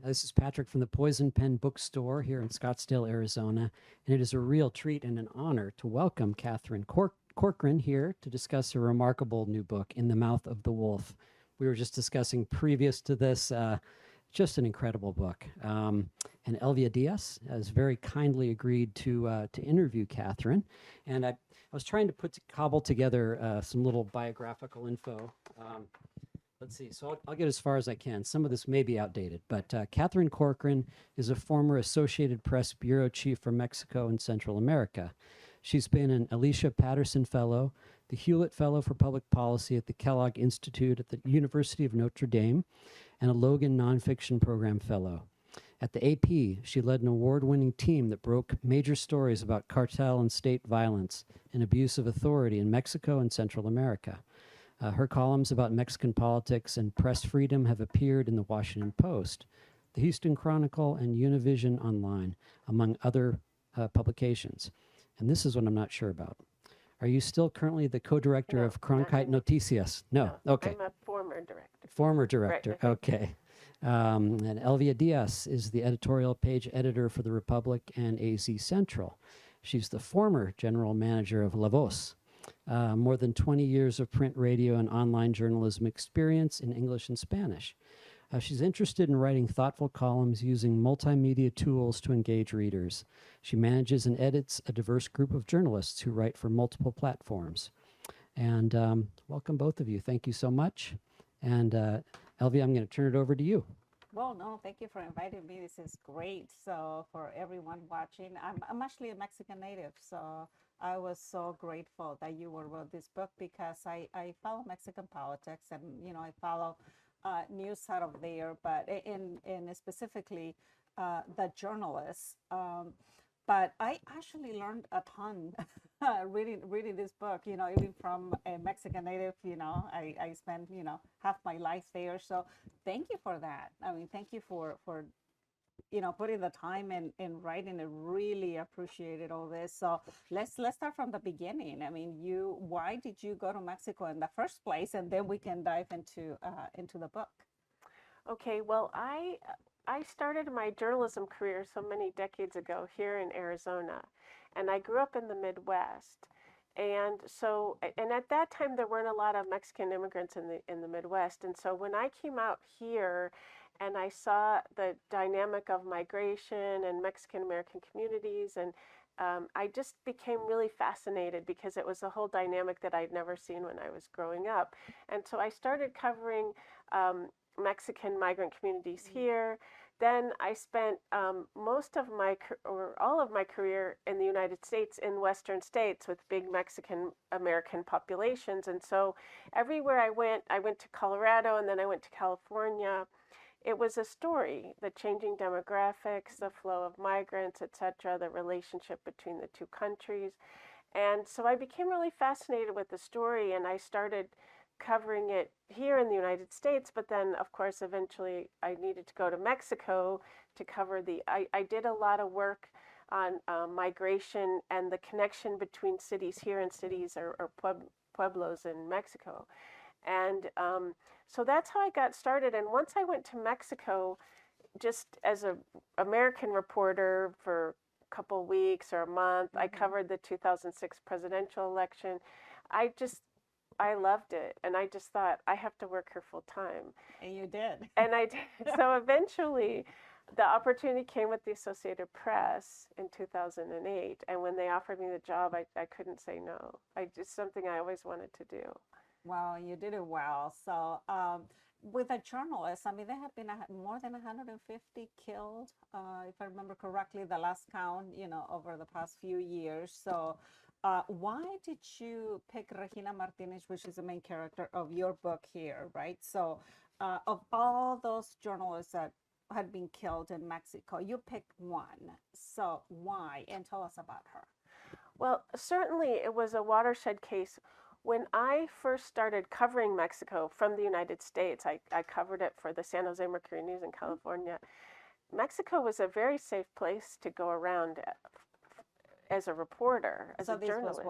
This is Patrick from the Poison Pen Bookstore here in Scottsdale, Arizona, and it is a real treat and an honor to welcome Katherine Corcoran here to discuss her remarkable new book, In the Mouth of the Wolf. We were just discussing previous to this, just an incredible book. And Elvia Diaz has very kindly agreed to interview Katherine, and I was trying to cobble together some little biographical info. Let's see. So I'll get as far as I can. Some of this may be outdated, but Katherine Corcoran is a former Associated Press bureau chief for Mexico and Central America. She's been an Alicia Patterson Fellow, the Hewlett Fellow for Public Policy at the Kellogg Institute at the University of Notre Dame, and a Logan Nonfiction Program Fellow. At the AP, she led an award-winning team that broke major stories about cartel and state violence and abuse of authority in Mexico and Central America. Her columns about Mexican politics and press freedom have appeared in the Washington Post, the Houston Chronicle, and Univision Online, among other publications. And this is what I'm not sure about. Are you still currently the co-director of Cronkite Noticias? No. Okay. I'm a former director. Former director. Right. Okay. And Elvia Diaz is the editorial page editor for The Republic and AZ Central. She's the former general manager of La Voz. More than 20 years of print, radio, and online journalism experience in English and Spanish. She's interested in writing thoughtful columns using multimedia tools to engage readers. She manages and edits a diverse group of journalists who write for multiple platforms. And welcome both of you. Thank you so much. And Elvia, I'm going to turn it over to you. Well, no, thank you for inviting me. This is great. So for everyone watching, I'm actually a Mexican native, so I was so grateful that you wrote this book because I follow Mexican politics and, I follow news out of there, but in specifically the journalists. But I actually learned a ton reading this book, even from a Mexican native, I spent, half my life there. So thank you for that. I mean, thank you for putting the time in writing. I really appreciated all this. So let's start from the beginning. I mean, why did you go to Mexico in the first place? And then we can dive into the book. Okay, well, I started my journalism career so many decades ago here in Arizona, and I grew up in the Midwest. And at that time there weren't a lot of Mexican immigrants in the Midwest. And so when I came out here and I saw the dynamic of migration and Mexican American communities, and I just became really fascinated because it was a whole dynamic that I'd never seen when I was growing up. And so I started covering Mexican migrant communities here. Then I spent most of all of my career in the United States in Western states with big Mexican American populations. And so everywhere I went to Colorado, and then I went to California. It was a story, the changing demographics, the flow of migrants, etc., the relationship between the two countries. And so I became really fascinated with the story, and I started covering it here in the United States. But then, of course, eventually I needed to go to Mexico to cover I did a lot of work on migration and the connection between cities here and cities or pueblos in Mexico. And so that's how I got started. And once I went to Mexico, just as an American reporter for a couple of weeks or a month, I covered the 2006 presidential election. I loved it. And I just thought, I have to work here full time. And you did. And I did. So eventually, the opportunity came with the Associated Press in 2008. And when they offered me the job, I couldn't say no. Just something I always wanted to do. Wow, you did it well. So with the journalists, I mean, there have been more than 150 killed, if I remember correctly, the last count, over the past few years. So why did you pick Regina Martinez, which is the main character of your book here, right? So of all those journalists that had been killed in Mexico, you picked one. So why? And tell us about her. Well, certainly it was a watershed case. When I first started covering Mexico from the United States, I covered it for the San Jose Mercury News in California. Mexico was a very safe place to go around as a reporter, as a journalist.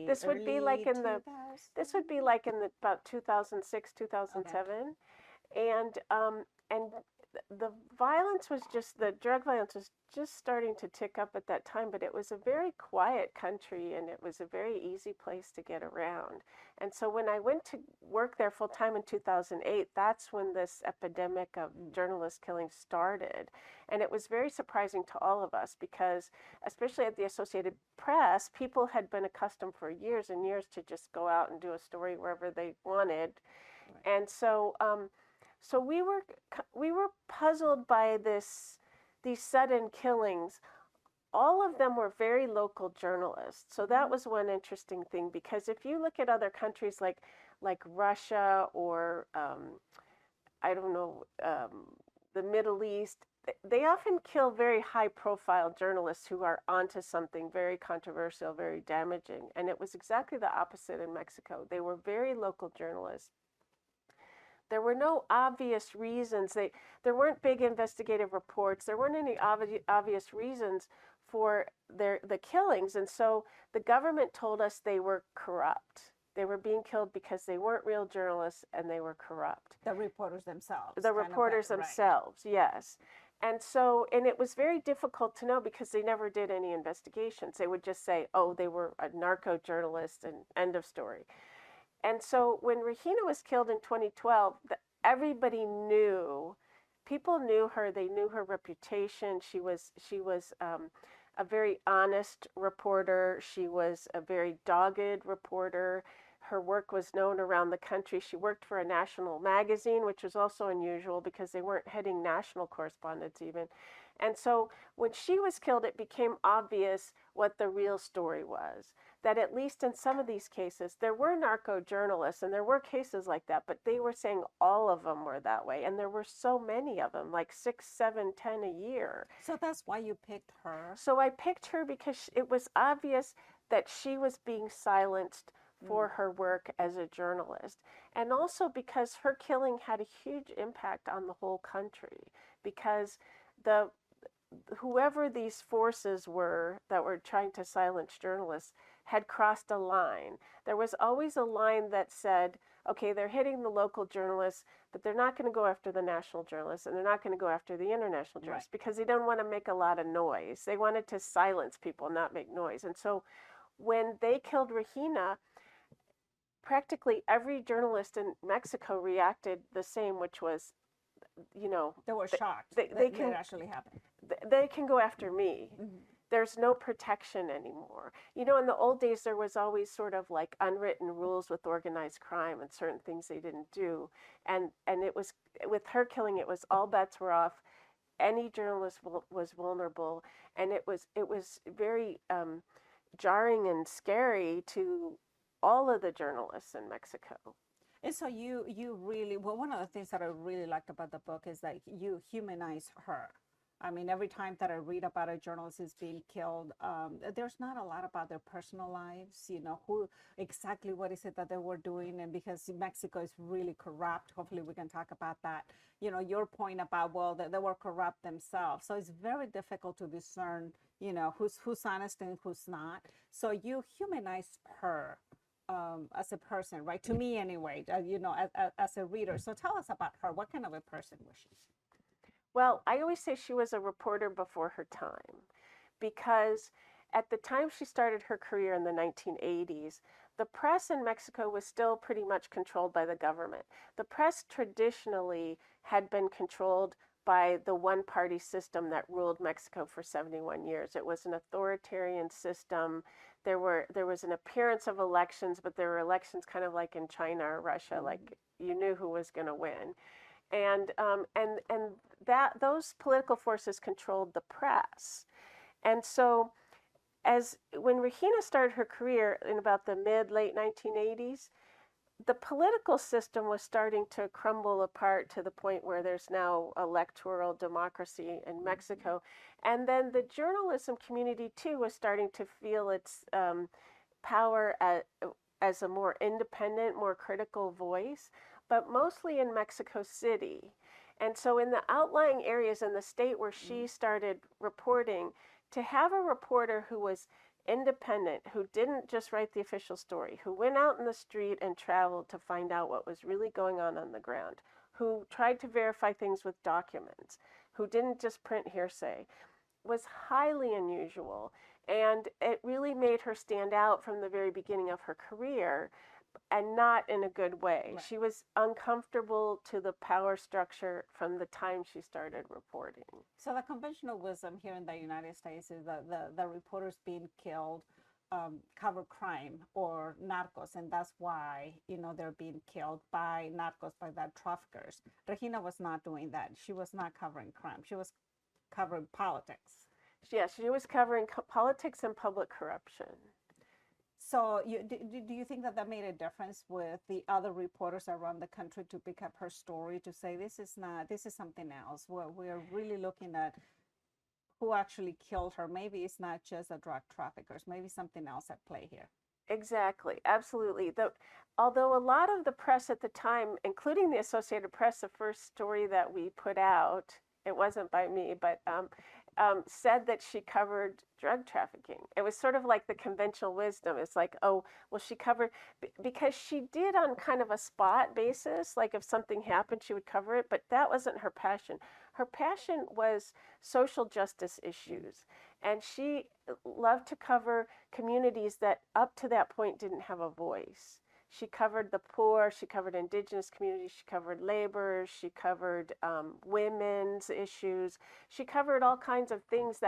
This would be like in the about 2006, 2007. And the violence was just, the drug violence was just starting to tick up at that time, but it was a very quiet country and it was a very easy place to get around. And so when I went to work there full time in 2008, that's when this epidemic of journalist killing started. And it was very surprising to all of us because, especially at the Associated Press, people had been accustomed for years and years to just go out and do a story wherever they wanted. Right. And so, so we were puzzled by these sudden killings. All of them were very local journalists. So that was one interesting thing, because if you look at other countries like Russia or I don't know, the Middle East, they often kill very high profile journalists who are onto something very controversial, very damaging. And it was exactly the opposite in Mexico. They were very local journalists. There were no obvious reasons. There weren't big investigative reports. There weren't any obvious reasons for the killings. And so the government told us they were corrupt. They were being killed because they weren't real journalists and they were corrupt. The reporters themselves. The reporters themselves, right. Yes. And so, and it was very difficult to know because they never did any investigations. They would just say, oh, they were a narco journalist and end of story. And so when Regina was killed in 2012, everybody knew, people knew her, they knew her reputation. She was a very honest reporter. She was a very dogged reporter. Her work was known around the country. She worked for a national magazine, which was also unusual because they weren't heading national correspondents even. And so when she was killed, it became obvious what the real story was. That at least in some of these cases, there were narco journalists and there were cases like that, but they were saying all of them were that way. And there were so many of them, like 6, 7, 10 a year. So that's why you picked her? So I picked her because it was obvious that she was being silenced for her work as a journalist. And also because her killing had a huge impact on the whole country, because whoever these forces were that were trying to silence journalists had crossed a line. There was always a line that said, okay, they're hitting the local journalists, but they're not going to go after the national journalists and they're not going to go after the international journalists, right, because they don't want to make a lot of noise. They wanted to silence people, not make noise. And so when they killed Regina, practically every journalist in Mexico reacted the same, which was, you know, they were shocked they can, it actually happened. They can go after me. Mm-hmm. There's no protection anymore. You know, in the old days, there was always sort of like unwritten rules with organized crime and certain things they didn't do. And it was, with her killing, it was all bets were off. Any journalist was vulnerable. And it was very jarring and scary to all of the journalists in Mexico. And so you really, well, one of the things that I really liked about the book is that you humanize her. I mean, every time that I read about a journalist is being killed, there's not a lot about their personal lives, you know, who exactly what is it that they were doing. And because Mexico is really corrupt, hopefully we can talk about that. You know, your point about, well, that they were corrupt themselves. So it's very difficult to discern, you know, who's honest and who's not. So you humanize her as a person, right? To me anyway, you know, as a reader. So tell us about her. What kind of a person was she? Well, I always say she was a reporter before her time, because at the time she started her career in the 1980s, the press in Mexico was still pretty much controlled by the government. The press traditionally had been controlled by the one-party system that ruled Mexico for 71 years. It was an authoritarian system. There was an appearance of elections, but there were elections kind of like in China or Russia, like you knew who was going to win. And that those political forces controlled the press. And so when Regina started her career in about the late 1980s, the political system was starting to crumble apart to the point where there's now electoral democracy in Mexico. And then the journalism community too was starting to feel its power as a more independent, more critical voice, but mostly in Mexico City. And so in the outlying areas in the state where she started reporting, to have a reporter who was independent, who didn't just write the official story, who went out in the street and traveled to find out what was really going on the ground, who tried to verify things with documents, who didn't just print hearsay, was highly unusual. And it really made her stand out from the very beginning of her career, and not in a good way. Right. She was uncomfortable to the power structure from the time she started reporting. So the conventional wisdom here in the United States is that the reporters being killed cover crime or narcos, and that's why they're being killed by narcos, by the traffickers. Regina was not doing that. She was not covering crime. She was covering politics. Yeah, she was covering politics and public corruption. So do you think that made a difference with the other reporters around the country to pick up her story, to say this is something else? We're really looking at who actually killed her. Maybe it's not just the drug traffickers. Maybe something else at play here. Exactly, absolutely. Although a lot of the press at the time, including the Associated Press, the first story that we put out, it wasn't by me, but said that she covered drug trafficking. It was sort of like the conventional wisdom. It's like, oh, well, she covered, because she did on kind of a spot basis, like if something happened, she would cover it, but that wasn't her passion. Her passion was social justice issues. And she loved to cover communities that up to that point didn't have a voice. She covered the poor, she covered indigenous communities, she covered labor, she covered women's issues, she covered all kinds of things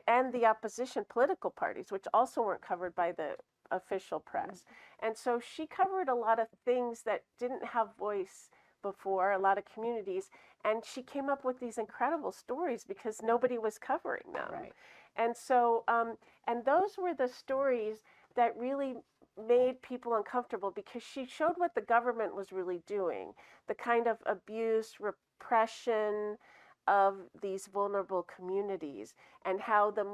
and the opposition political parties, which also weren't covered by the official press. And so she covered a lot of things that didn't have voice before, a lot of communities, and she came up with these incredible stories because nobody was covering them. Right. And so, and those were the stories that really made people uncomfortable, because she showed what the government was really doing, the kind of abuse, repression of these vulnerable communities, and how the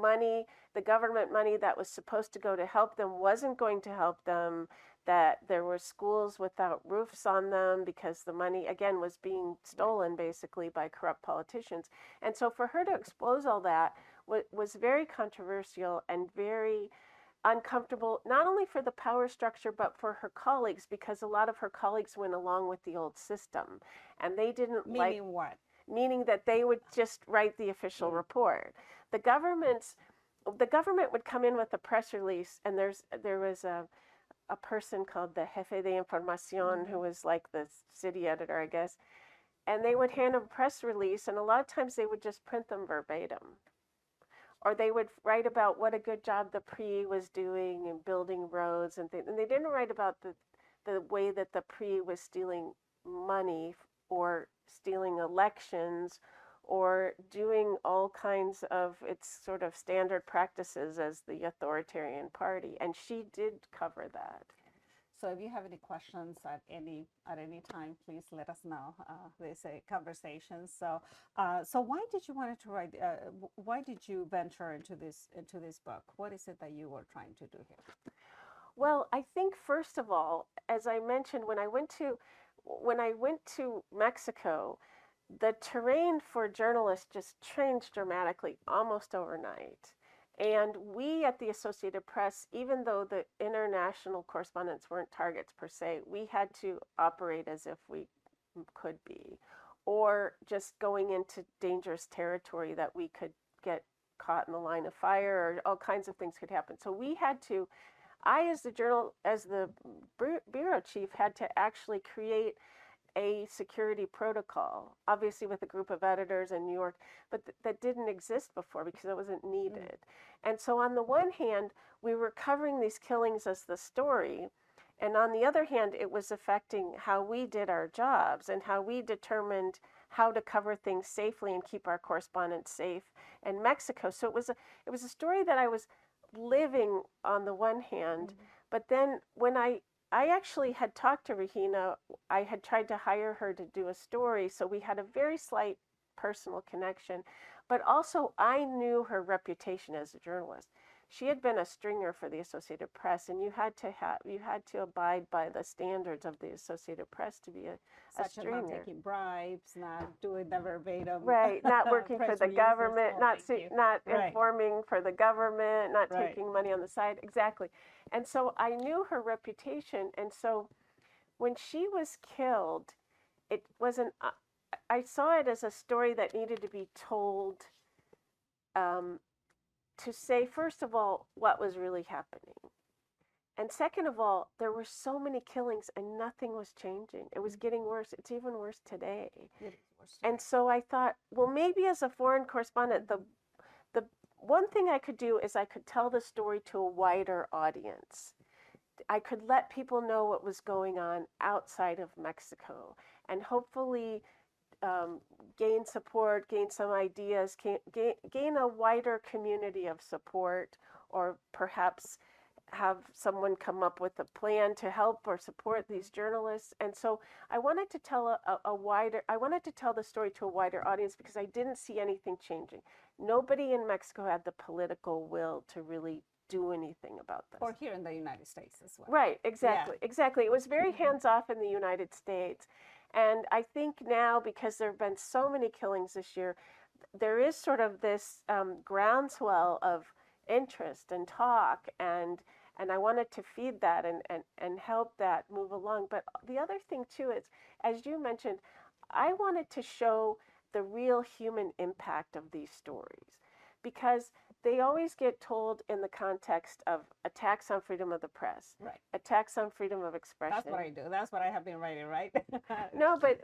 government money that was supposed to go to help them wasn't going to help them, that there were schools without roofs on them because the money, again, was being stolen basically by corrupt politicians. And so for her to expose all that was very controversial and very uncomfortable, not only for the power structure, but for her colleagues, because a lot of her colleagues went along with the old system, and they didn't like. Meaning what? Meaning that they would just write the official report. The government would come in with a press release, and there was a person called the Jefe de Información, who was like the city editor, I guess, and they would hand a press release, and a lot of times they would just print them verbatim. Or they would write about what a good job the PRI was doing in building roads and things. And they didn't write about the way that the PRI was stealing money or stealing elections or doing all kinds of its sort of standard practices as the authoritarian party. And she did cover that. So if you have any questions at any time, please let us know. There's a conversation. So why did you want to write? Why did you venture into this book? What is it that you were trying to do here? Well, I think first of all, as I mentioned, when I went to Mexico, the terrain for journalists just changed dramatically almost overnight. And we at the Associated Press, even though the international correspondents weren't targets per se, we had to operate as if we could be, or just going into dangerous territory that we could get caught in the line of fire, or all kinds of things could happen. So we had to, as the bureau chief, had to actually create a security protocol, obviously with a group of editors in New York, but that didn't exist before because it wasn't needed. And so on the one hand, we were covering these killings as the story, and on the other hand, it was affecting how we did our jobs and how we determined how to cover things safely and keep our correspondents safe in Mexico. So it was a story that I was living on the one hand, but then when I actually had talked to Regina, I had tried to hire her to do a story, so we had a very slight personal connection, but also I knew her reputation as a journalist. She had been a stringer for the Associated Press, and you had to abide by the standards of the Associated Press to be a stringer. Such as not taking bribes, not doing the verbatim. Right, not working for the government, not informing for the government, not taking money on the side. Exactly. And so I knew her reputation, and so when she was killed, it wasn't. I saw it as a story that needed to be told, um, to say, first of all, what was really happening. And second of all, there were so many killings and nothing was changing. It was getting worse. It's even worse today. It is worse. And so I thought, well, maybe as a foreign correspondent, the one thing I could do is I could tell the story to a wider audience. I could let people know what was going on outside of Mexico and hopefully gain support, gain some ideas, gain a wider community of support, or perhaps have someone come up with a plan to help or support these journalists. And so I wanted to tell I wanted to tell the story to a wider audience because I didn't see anything changing. Nobody in Mexico had the political will to really do anything about this. Or here in the United States as well. Right, exactly, Yeah. exactly. It was very hands-off in the United States. And I think now, because there have been so many killings this year, there is sort of this groundswell of interest and talk, and I wanted to feed that and help that move along. But the other thing too is, as you mentioned, I wanted to show the real human impact of these stories, because they always get told in the context of attacks on freedom of the press, Right. attacks on freedom of expression. That's what I do. That's what I have been writing, right? No, but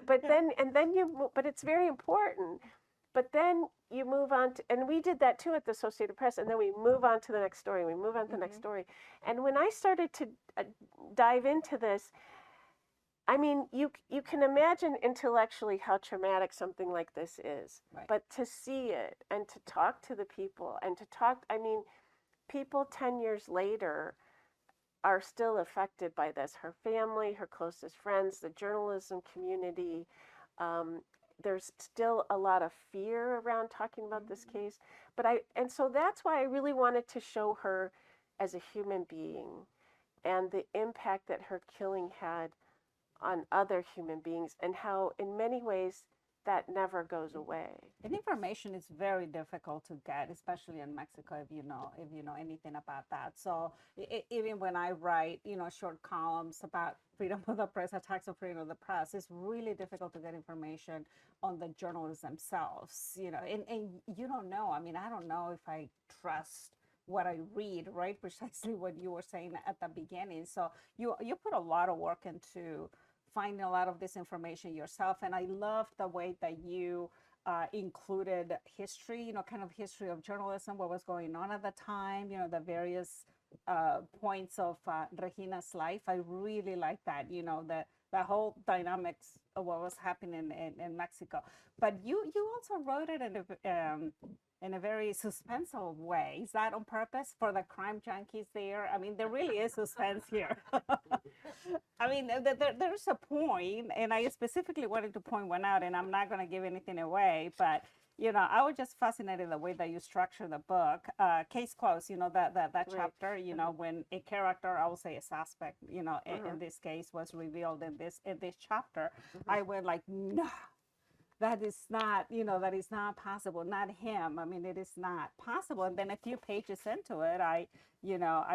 it's very important. But then you move on to, and we did that too at the Associated Press, and then we move on to the next story. We move on to the next story. And when I started to dive into this, I mean, you can imagine intellectually how traumatic something like this is. Right. But to see it and to talk to the people and to talk, I mean, people 10 years later are still affected by this. Her family, her closest friends, the journalism community. There's still a lot of fear around talking about this case. And so that's why I really wanted to show her as a human being and the impact that her killing had on other human beings, and how in many ways that never goes away. And information is very difficult to get, especially in Mexico, if you know anything about that. So even when I write, short columns about freedom of the press, attacks on freedom of the press, it's really difficult to get information on the journalists themselves, and you don't know. I mean, I don't know if I trust what I read, right? Precisely what you were saying at the beginning. So you put a lot of work into finding a lot of this information yourself. And I love the way that you included history, kind of history of journalism, what was going on at the time, the various points of Regina's life. I really like that, the whole dynamics of what was happening in Mexico. But you also wrote it in a very suspenseful way. Is that on purpose for the crime junkies there? I mean, there really is suspense here. I mean, there's a point, and I specifically wanted to point one out, and I'm not going to give anything away, but I was just fascinated the way that you structure the book. Case closed, that Right. chapter, when a character, I will say a suspect, in this case was revealed in this chapter, I went like, no, that is not, that is not possible, not him. I mean, it is not possible. And then a few pages into it, I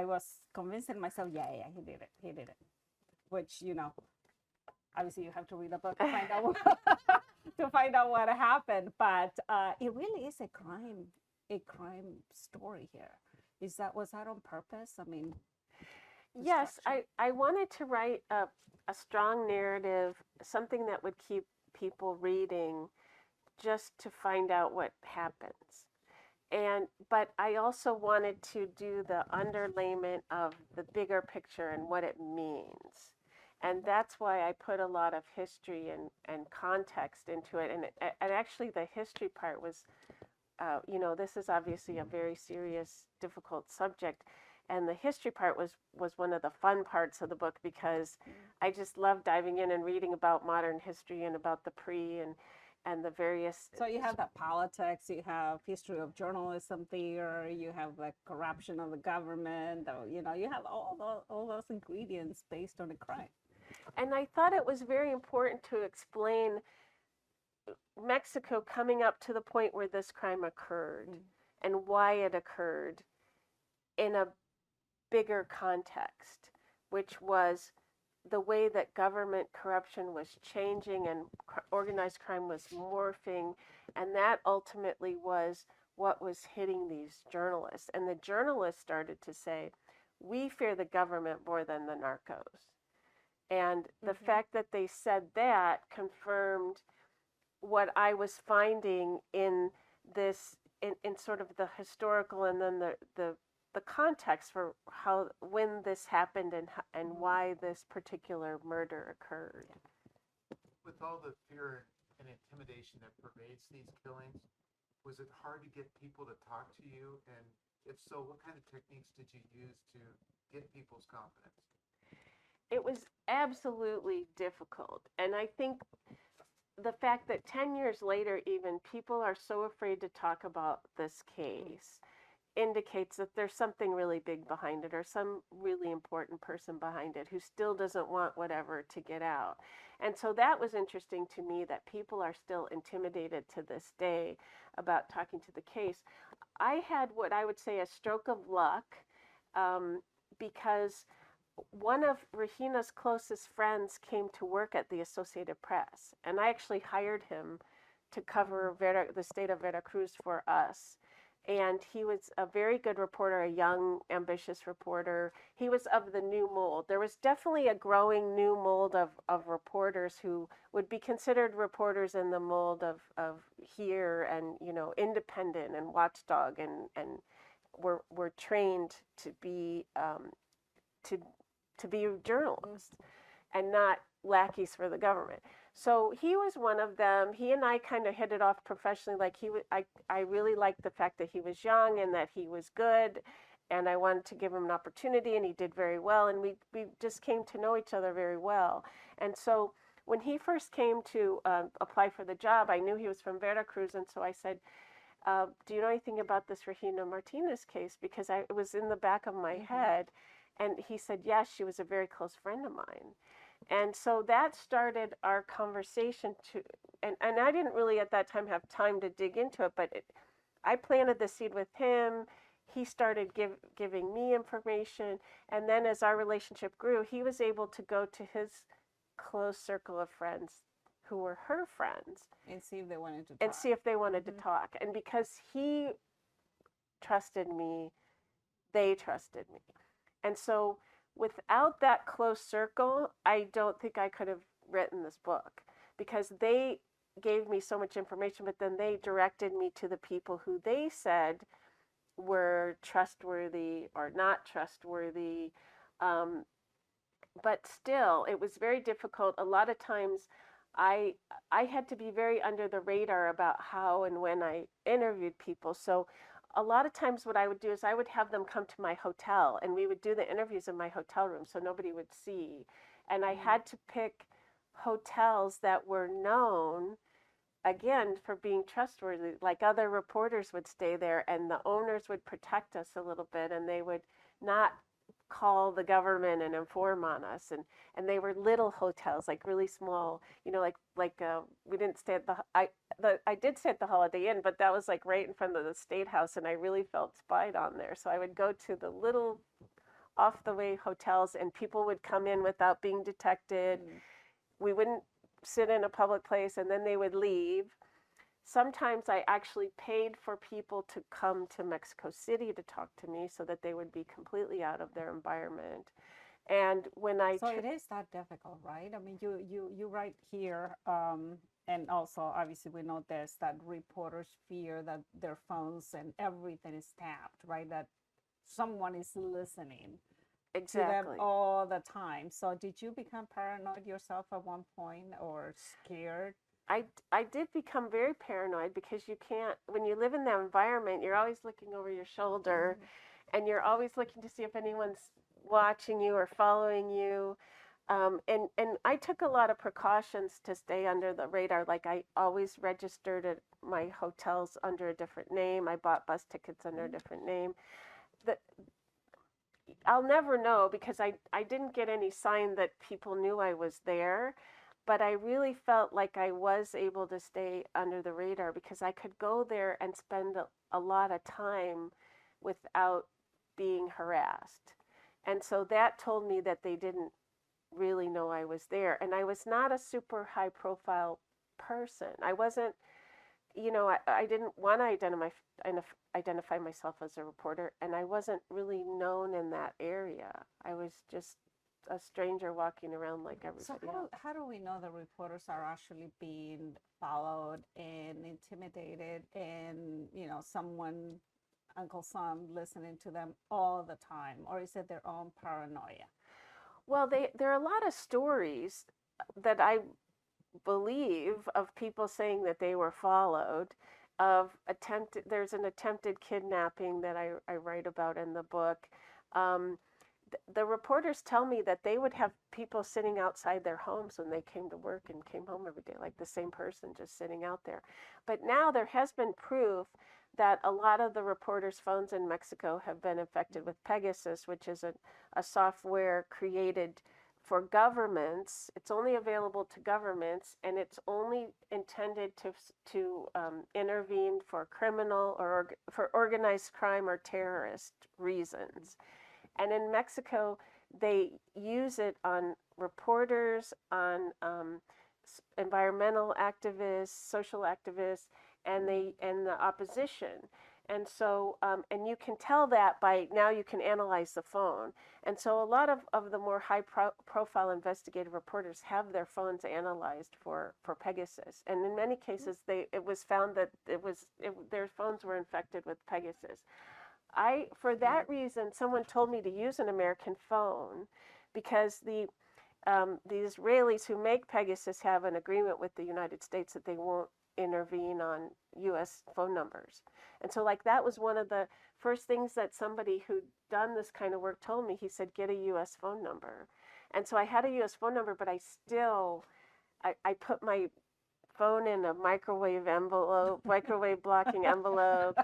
was convincing myself, yeah, he did it. Which, obviously you have to read the book to find out what happened. But it really is a crime story here. Was that on purpose? I mean, yes, I wanted to write a strong narrative, something that would keep people reading just to find out what happens. But I also wanted to do the underlayment of the bigger picture and what it means. And that's why I put a lot of history and context into it. And actually the history part was, this is obviously a very serious, difficult subject. And the history part was one of the fun parts of the book, because I just love diving in and reading about modern history and about the and the various. So you have the politics, you have history of journalism there, you have the corruption of the government, you have all those ingredients based on a crime. And I thought it was very important to explain Mexico coming up to the point where this crime occurred and why it occurred in a bigger context, which was the way that government corruption was changing and organized crime was morphing, and that ultimately was what was hitting these journalists. And the journalists started to say, we fear the government more than the narcos. And the fact that they said that confirmed what I was finding in this, in sort of the historical and then the context for how, when this happened and why this particular murder occurred. With all the fear and intimidation that pervades these killings, was it hard to get people to talk to you? And if so, what kind of techniques did you use to get people's confidence? It was absolutely difficult. And I think the fact that 10 years later, even people are so afraid to talk about this case indicates that there's something really big behind it, or some really important person behind it who still doesn't want whatever to get out. And so that was interesting to me, that people are still intimidated to this day about talking to the case. I had what I would say a stroke of luck, because one of Regina's closest friends came to work at the Associated Press, and I actually hired him to cover the state of Veracruz for us. And he was a very good reporter, a young, ambitious reporter. He was of the new mold. There was definitely a growing new mold of reporters who would be considered reporters in the mold of here, and, you know, independent and watchdog, and were trained to be to be journalists and not lackeys for the government. So he was one of them. He and I kind of hit it off professionally. Like I really liked the fact that he was young and that he was good, and I wanted to give him an opportunity, and he did very well. And we just came to know each other very well. And so when he first came to apply for the job, I knew he was from Veracruz, and so I said, do you know anything about this Regina Martinez case? Because it was in the back of my head. And he said, yes, she was a very close friend of mine. And so that started our conversation and I didn't really at that time have time to dig into it, but I planted the seed with him. He started giving me information. And then as our relationship grew, he was able to go to his close circle of friends who were her friends. And see if they wanted to talk. And see if they wanted to talk. And because he trusted me, they trusted me. And so without that close circle, I don't think I could have written this book, because they gave me so much information, but then they directed me to the people who they said were trustworthy or not trustworthy. But still, it was very difficult. A lot of times I had to be very under the radar about how and when I interviewed people. So a lot of times what I would do is I would have them come to my hotel, and we would do the interviews in my hotel room so nobody would see. And I had to pick hotels that were known, again, for being trustworthy. Like, other reporters would stay there, and the owners would protect us a little bit, and they would not call the government and inform on us. And they were little hotels, like really small, you know, we didn't stay at I did stay at the Holiday Inn, but that was like right in front of the State House, and I really felt spied on there. So I would go to the little off the way hotels, and people would come in without being detected. We wouldn't sit in a public place, and then they would leave. Sometimes I actually paid for people to come to Mexico City to talk to me so that they would be completely out of their environment. And when So it is that difficult, right? I mean, you write here, and also obviously we know this, that reporters fear that their phones and everything is tapped, right? That someone is listening to them all the time. So did you become paranoid yourself at one point, or scared? I did become very paranoid, because you can't, when you live in that environment, you're always looking over your shoulder, and you're always looking to see if anyone's watching you or following you. And I took a lot of precautions to stay under the radar. Like, I always registered at my hotels under a different name. I bought bus tickets under a different name. I'll never know, because I didn't get any sign that people knew I was there. But I really felt like I was able to stay under the radar, because I could go there and spend a lot of time without being harassed. And so that told me that they didn't really know I was there. And I was not a super high profile person. I wasn't, I didn't want to identify myself as a reporter, and I wasn't really known in that area. I was just a stranger walking around like So everybody else. how do we know the reporters are actually being followed and intimidated and, someone, Uncle Sam, listening to them all the time? Or is it their own paranoia? Well, there are a lot of stories that I believe of people saying that they were followed, there's an attempted kidnapping that I write about in the book. Um, the reporters tell me that they would have people sitting outside their homes when they came to work and came home every day, like the same person just sitting out there. But now there has been proof that a lot of the reporters' phones in Mexico have been infected with Pegasus, which is a software created for governments. It's only available to governments, and it's only intended to intervene for criminal or for organized crime or terrorist reasons. And in Mexico, they use it on reporters, on environmental activists, social activists, and the opposition. And so, and you can tell that by now you can analyze the phone. And so a lot of the more high profile investigative reporters have their phones analyzed for Pegasus. And in many cases, it was found that their phones were infected with Pegasus. For that reason, someone told me to use an American phone because the Israelis who make Pegasus have an agreement with the United States that they won't intervene on U.S. phone numbers. And so, like, that was one of the first things that somebody who'd done this kind of work told me. He said, get a U.S. phone number. And so I had a U.S. phone number, but I put my phone in a microwave blocking envelope.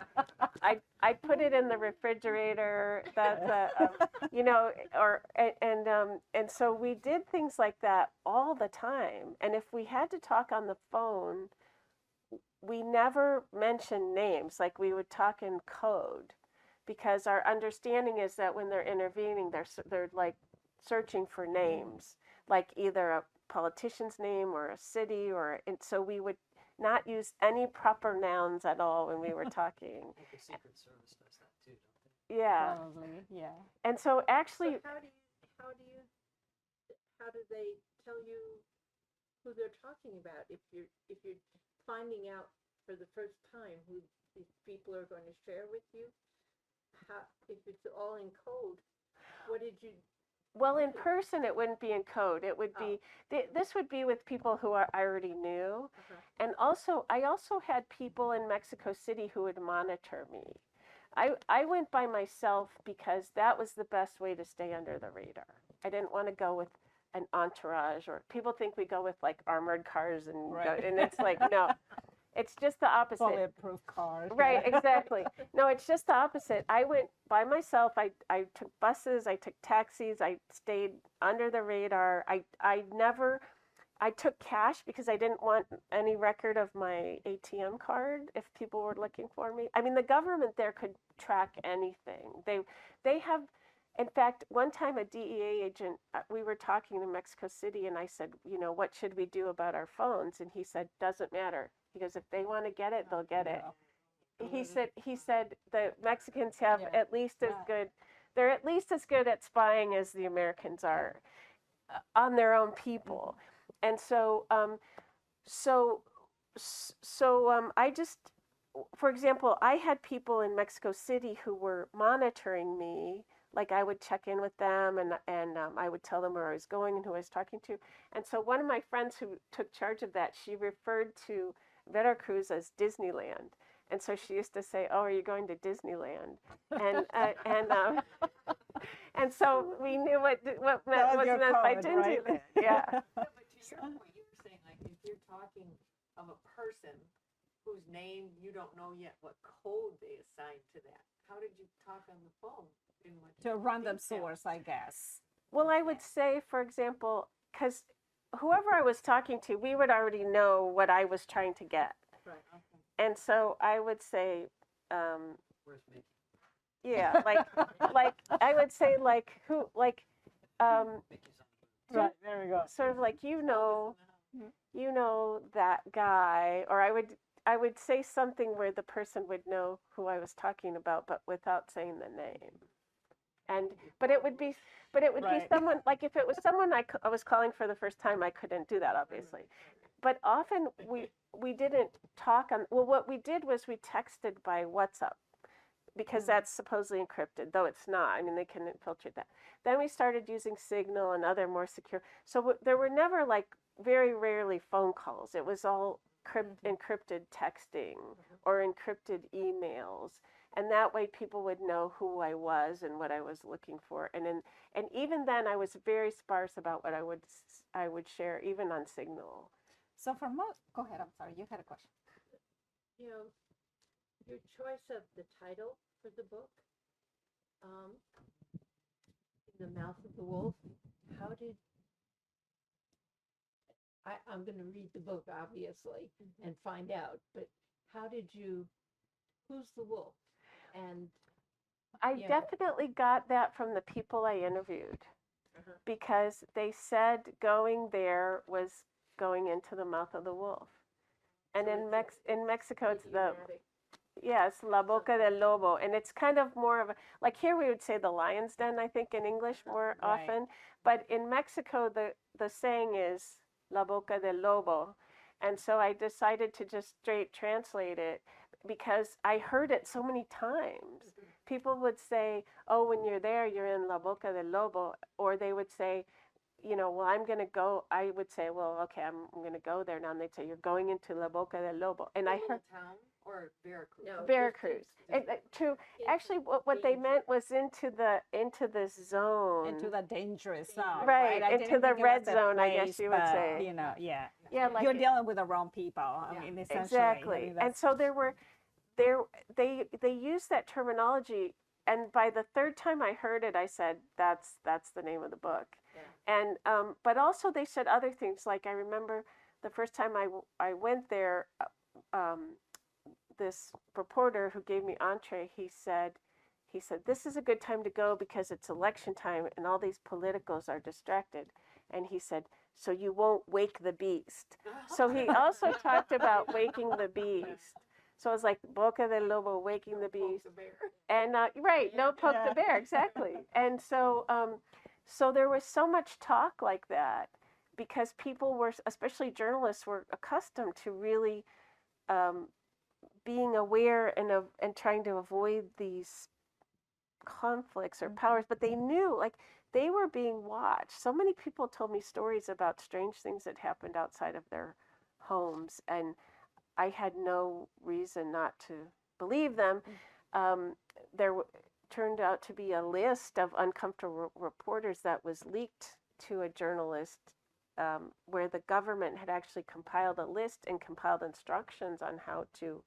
I put it in the refrigerator. And so we did things like that all the time. And if we had to talk on the phone, we never mentioned names. Like, we would talk in code, because our understanding is that when they're intervening, they're like searching for names, like either a politician's name or a city, and so we would not use any proper nouns at all when we were talking. Like the Secret Service does that too, don't they? Yeah. Probably, yeah. And so actually, So how do they tell you who they're talking about if you're finding out for the first time who these people are going to share with you? If it's all in code, what did you? well, in person, it wouldn't be in code. It would be, this would be with people who I already knew. And also, I also had people in Mexico City who would monitor me. I went by myself because that was the best way to stay under the radar. I didn't want to go with an entourage, or people think we go with like armored cars and Right. and it's like, no, it's just the opposite. Bulletproof cars. Right, exactly. No, it's just the opposite. I went by myself. I took buses, I took taxis, I stayed under the radar. I took cash because I didn't want any record of my ATM card if people were looking for me. I mean, the government there could track anything. They have, in fact, one time a DEA agent, we were talking in Mexico City, and I said, what should we do about our phones? And he said, doesn't matter. He goes, if they want to get it, they'll get it. He said the Mexicans have at least as good, they're at least as good at spying as the Americans are on their own people. And so I just, for example, I had people in Mexico City who were monitoring me. Like, I would check in with them, and I would tell them where I was going and who I was talking to. And so one of my friends who took charge of that, she referred to Veracruz as Disneyland. And so she used to say, "Oh, are you going to Disneyland?" And so we knew what was meant by Disneyland. Right? Yeah. No, but to your point, you were saying, like, if you're talking of a person whose name you don't know yet, what code they assigned to that. How did you talk on the phone? To a random source, I guess. Well, I would say, for example, because whoever I was talking to, we would already know what I was trying to get. Right. Okay. And so I would say, Where's Mickey? yeah, like I would say, like, who, like, Mickey's on the Right, there we go. sort of like, Mhm. you know that guy, or I would say something where the person would know who I was talking about, but without saying the name. And but it would be Right. someone, like if it was someone I was calling for the first time, I couldn't do that, obviously. But often we didn't talk on, well, what we did was we texted by WhatsApp, because that's supposedly encrypted, though it's not. I mean, they can infiltrate that. Then we started using Signal and other more secure. So there were never, like, very rarely phone calls. It was all encrypted texting or encrypted emails. And that way people would know who I was and what I was looking for. And even then I was very sparse about what I would share, even on Signal. So for most, go ahead. I'm sorry. You had a question. You know, your choice of the title for the book, In the Mouth of the Wolf, how did I'm going to read the book, obviously, and find out, but how did you, who's the wolf? And I Yeah. definitely got that from the people I interviewed, Uh-huh. because they said going there was going into the mouth of the wolf. And So in in Mexico, it's idiomatic. yes, La Boca del Lobo, and it's kind of more of a, like, here we would say the lion's den, I think, in English more Right. often, but in Mexico the saying is La Boca del Lobo, and so I decided to just straight translate it, because I heard it so many times. People would say, "Oh, when you're there, you're in La Boca del Lobo," or they would say, well, I'm going to go. I would say, well, okay, I'm going to go there now. And they'd say, you're going into La Boca del Lobo. And I heard town or Veracruz? No, Veracruz. into Actually, what they meant was into this zone. Into the dangerous zone. Right, I into didn't the think it red was a zone, I guess place, you would but, say. You know, yeah. Yeah, like You're dealing with the wrong people. I Yeah. mean, essentially. exactly. I mean, And that's- so they used that terminology. And by the third time I heard it, I said, that's the name of the book. Yeah. And but also they said other things. Like, I remember the first time I went there, this reporter who gave me entree, he said, this is a good time to go because it's election time and all these politicos are distracted. And he said, so you won't wake the beast. So he also talked about waking the beast. So it was like Boca del Lobo, waking the beast. And right, no poke the bear, exactly. And so so there was so much talk like that, because people were, especially journalists, were accustomed to really being aware and trying to avoid these conflicts or powers, but they knew, like, they were being watched. So many people told me stories about strange things that happened outside of their homes, and I had no reason not to believe them. There turned out to be a list of uncomfortable reporters that was leaked to a journalist, where the government had actually compiled a list and compiled instructions on how to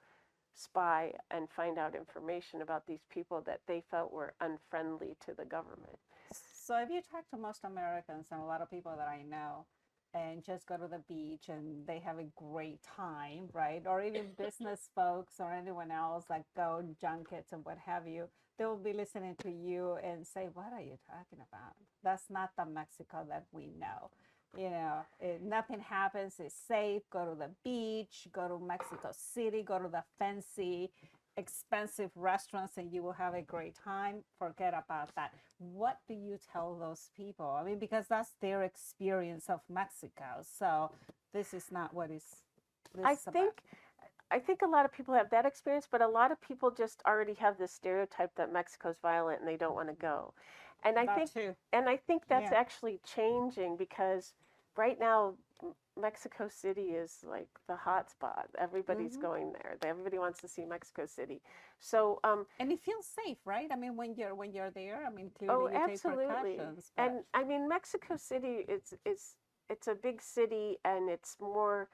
spy and find out information about these people that they felt were unfriendly to the government. So if you talk to most Americans and a lot of people that I know, and just go to the beach and they have a great time, right? Or even business folks or anyone else that go junkets and what have you, they will be listening to you and say, what are you talking about? That's not the Mexico that we know. You know, nothing happens, it's safe. Go to the beach, go to Mexico City, go to the fancy, expensive restaurants, and you will have a great time. Forget about that. What do you tell those people? I mean, because that's their experience of Mexico. So this is not what is this I is about. think I think a lot of people have that experience, but a lot of people just already have this stereotype that Mexico's violent and they don't want to go. And I That think too. that's Yeah. actually changing, because right now Mexico City is like the hot spot. Everybody's going there. Everybody wants to see Mexico City. So And it feels safe, right? I mean, when you're there, I mean, clearly oh, you take absolutely. precautions. But And I mean, Mexico City, it's a big city, and it's more,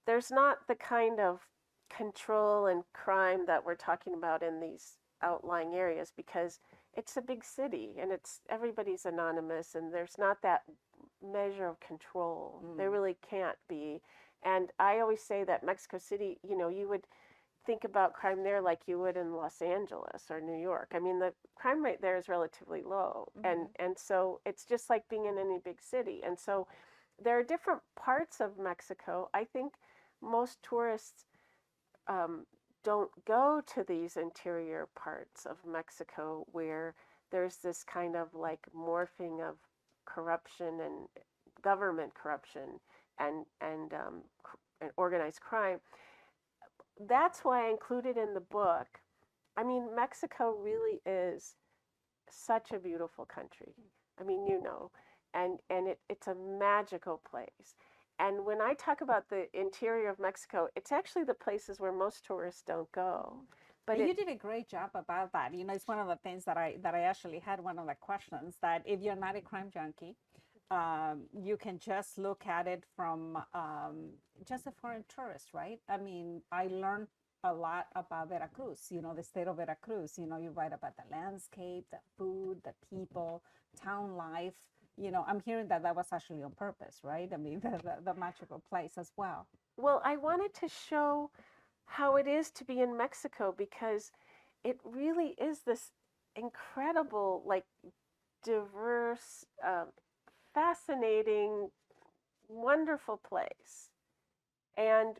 there's not the kind of control and crime that we're talking about in these outlying areas, because it's a big city and everybody's anonymous, and there's not that measure of control. There really can't be. And I always say that Mexico City, think about crime there like you would in Los Angeles or New York. I mean, the crime rate there is relatively low, and so it's just like being in any big city. And so there are different parts of Mexico. I think most tourists um, don't go to these interior parts of Mexico where there's this kind of like morphing of corruption and government corruption and organized crime. That's why I included in the book. I mean, Mexico really is such a beautiful country. I mean, it's a magical place. And when I talk about the interior of Mexico, it's actually the places where most tourists don't go. But you did a great job about that. It's one of the things that I actually had one of the questions that if you're not a crime junkie, you can just look at it from just a foreign tourist, right? I mean, I learned a lot about Veracruz, the state of Veracruz. You write about the landscape, the food, the people, town life. I'm hearing that was actually on purpose, right? I mean, the magical place as well. Well, I wanted to show how it is to be in Mexico because it really is this incredible, like, diverse, fascinating, wonderful place. And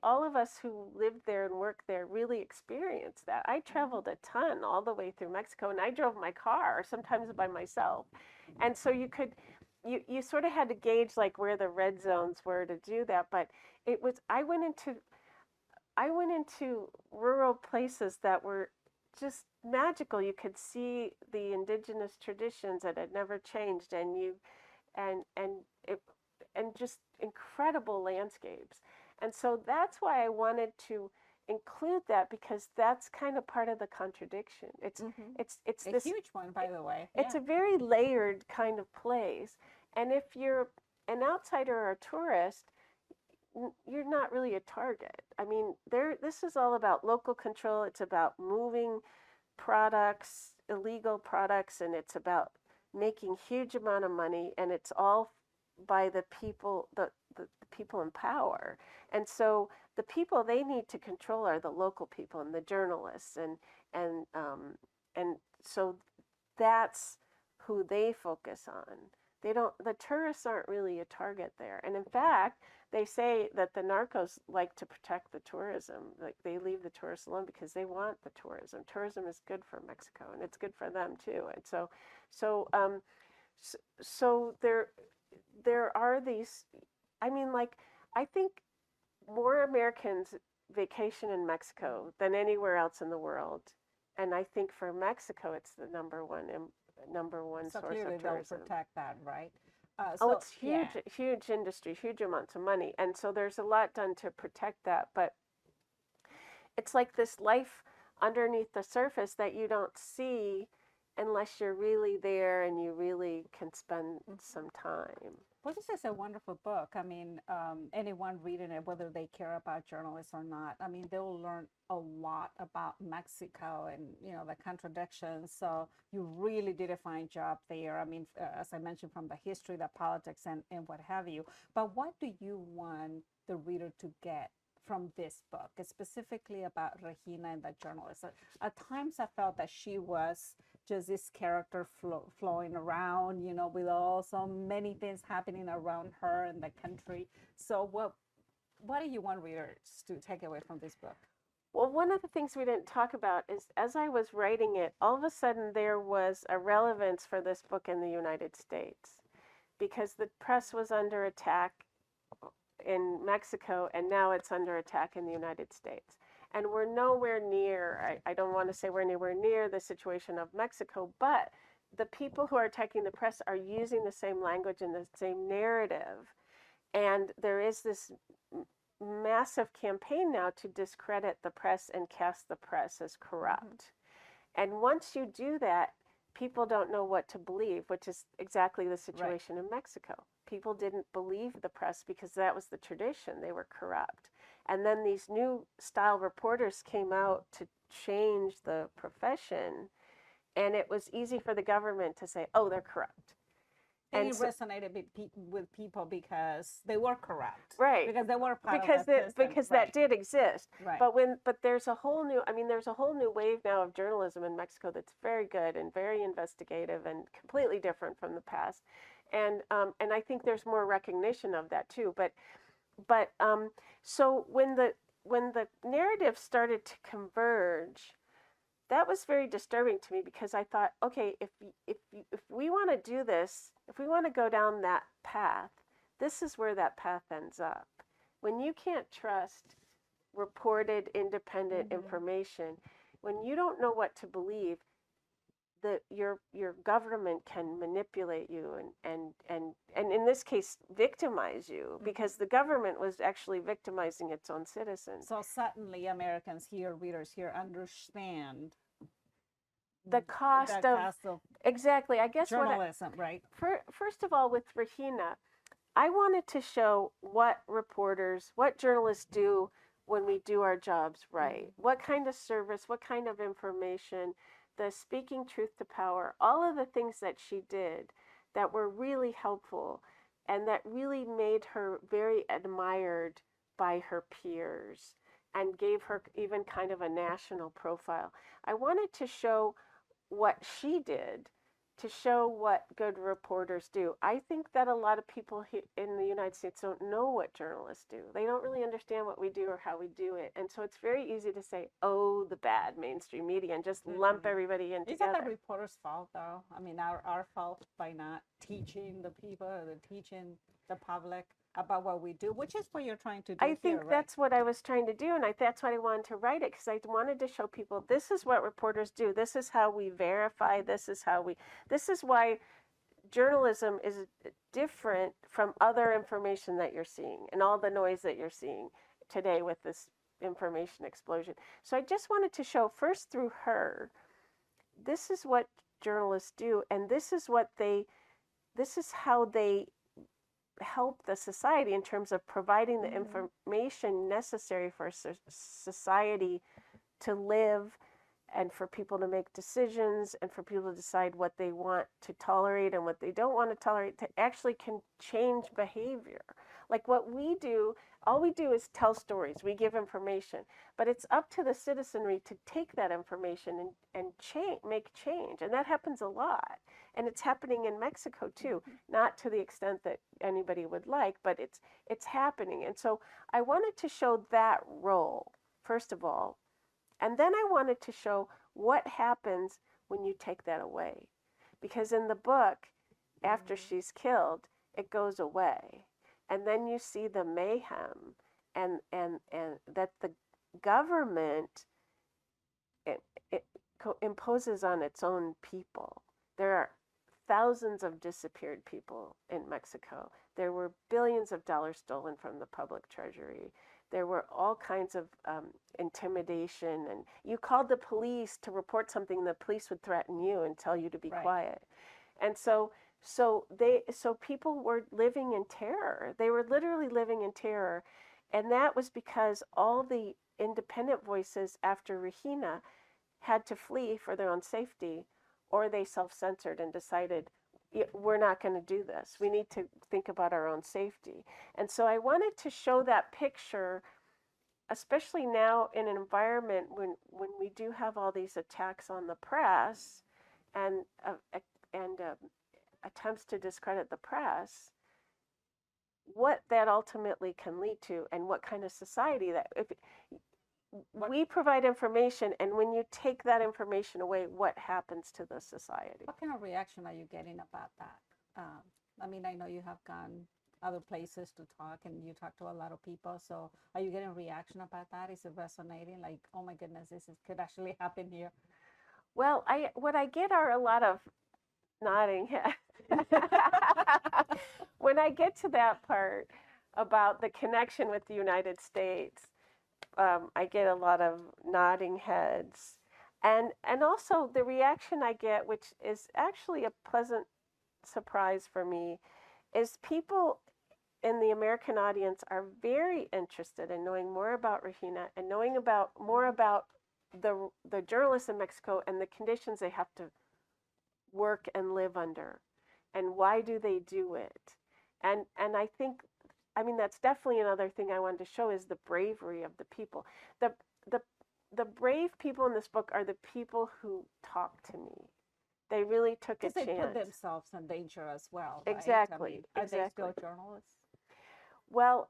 all of us who lived there and worked there really experienced that. I traveled a ton all the way through Mexico, and I drove my car, sometimes by myself. And so you sort of had to gauge like where the red zones were to do that. But I went into rural places that were just magical. You could see the indigenous traditions that had never changed, and it and just incredible landscapes. And so that's why I wanted to include that, because that's kind of part of the contradiction. It's a this huge one, by the way. It's a very layered kind of place. And if you're an outsider or a tourist, you're not really a target. I mean, this is all about local control. It's about moving products, illegal products, and it's about making huge amount of money, and it's all by the people, the people in power. And so the people they need to control are the local people and the journalists, and so that's who they focus on. The tourists aren't really a target there. And in fact, they say that the narcos like to protect the tourism. Like, they leave the tourists alone because they want the tourism. Tourism is good for Mexico, and it's good for them too. And so there are these. I mean, like, I think more Americans vacation in Mexico than anywhere else in the world. And I think for Mexico, it's the number one So source clearly of they'll tourism. protect that, right? It's huge, huge industry, huge amounts of money. And so there's a lot done to protect that. But it's like this life underneath the surface that you don't see unless you're really there and you really can spend some time. Well, this is a wonderful book. I mean, anyone reading it, whether they care about journalists or not, I mean, they will learn a lot about Mexico and, the contradictions. So you really did a fine job there. I mean, as I mentioned, from the history, the politics, and what have you. But what do you want the reader to get from this book, specifically about Regina and the journalist? At times I felt that she was just this character flowing around, with all so many things happening around her and the country. So what do you want readers to take away from this book? Well, one of the things we didn't talk about is, as I was writing it, all of a sudden there was a relevance for this book in the United States, because the press was under attack in Mexico, and now it's under attack in the United States. And we're nowhere near, I don't want to say we're anywhere near the situation of Mexico, but the people who are attacking the press are using the same language and the same narrative. And there is this massive campaign now to discredit the press and cast the press as corrupt. And once you do that, people don't know what to believe, which is exactly the situation in Mexico. People didn't believe the press because that was the tradition. They were corrupt. And then these new style reporters came out to change the profession, and it was easy for the government to say, oh, they're corrupt. They And so, resonated with people because they were corrupt. right. Because they were part Because of that system. because right. that did exist. Right. But there's a whole new, I mean, there's a whole new wave now of journalism in Mexico that's very good and very investigative and completely different from the past. And I think there's more recognition of that too. But so when the narrative started to converge, that was very disturbing to me because I thought, okay, if we want to do this, if we want to go down that path, this is where that path ends up. When you can't trust reported independent information, when you don't know what to believe, that your government can manipulate you and in this case victimize you because the government was actually victimizing its own citizens. So suddenly Americans here, readers here, understand The cost of exactly, I guess journalism, right? First of all, with Regina, I wanted to show what journalists do when we do our jobs right. What kind of service, what kind of information, the speaking truth to power, all of the things that she did that were really helpful and that really made her very admired by her peers and gave her even kind of a national profile. I wanted to show what she did to show what good reporters do. I think that a lot of people in the United States don't know what journalists do. They don't really understand what we do or how we do it. And so it's very easy to say, oh, the bad mainstream media and just lump everybody in Is together. that the reporter's fault, though? I mean, our fault by not teaching the people or teaching the public about what we do, which is what you're trying to do I think right? that's what I was trying to do, and that's why I wanted to write it, because I wanted to show people this is what reporters do. This is how we verify. This is why journalism is different from other information that you're seeing and all the noise that you're seeing today with this information explosion. So I just wanted to show first through her, this is what journalists do, and this is how they help the society in terms of providing the information necessary for society to live and for people to make decisions and for people to decide what they want to tolerate and what they don't want to tolerate, to actually can change behavior. Like what we do, all we do is tell stories, we give information, but it's up to the citizenry to take that information and make change. And that happens a lot. And it's happening in Mexico too, not to the extent that anybody would like, but it's happening. And so I wanted to show that role, first of all. And then I wanted to show what happens when you take that away. Because in the book, after she's killed, it goes away. And then you see the mayhem and that the government imposes on its own people. There are thousands of disappeared people in Mexico. There were billions of dollars stolen from the public treasury. There were all kinds of intimidation, and you called the police to report something, the police would threaten you and tell you to be quiet. And so people were living in terror. They were literally living in terror. And that was because all the independent voices after Regina had to flee for their own safety, or they self-censored and decided, we're not going to do this. We need to think about our own safety. And so I wanted to show that picture, especially now in an environment when we do have all these attacks on the press and attempts to discredit the press, what that ultimately can lead to and what kind of society that, if we provide information and when you take that information away, what happens to the society? What kind of reaction are you getting about that? I mean, I know you have gone other places to talk and you talk to a lot of people. So are you getting reaction about that? Is it resonating? Like, oh my goodness, could actually happen here? Well, what I get are a lot of nodding heads. When I get to that part about the connection with the United States, I get a lot of nodding heads. And also the reaction I get, which is actually a pleasant surprise for me, is people in the American audience are very interested in knowing more about Regina and knowing more about the journalists in Mexico and the conditions they have to work and live under. and why do they do it? And I think, I mean, that's definitely another thing I wanted to show is the bravery of the people. The the the brave people in this book are the people who talk to me. They really took a Because they put chance. themselves in danger as well, right? I Exactly, mean, are they exactly. still journalists? Well,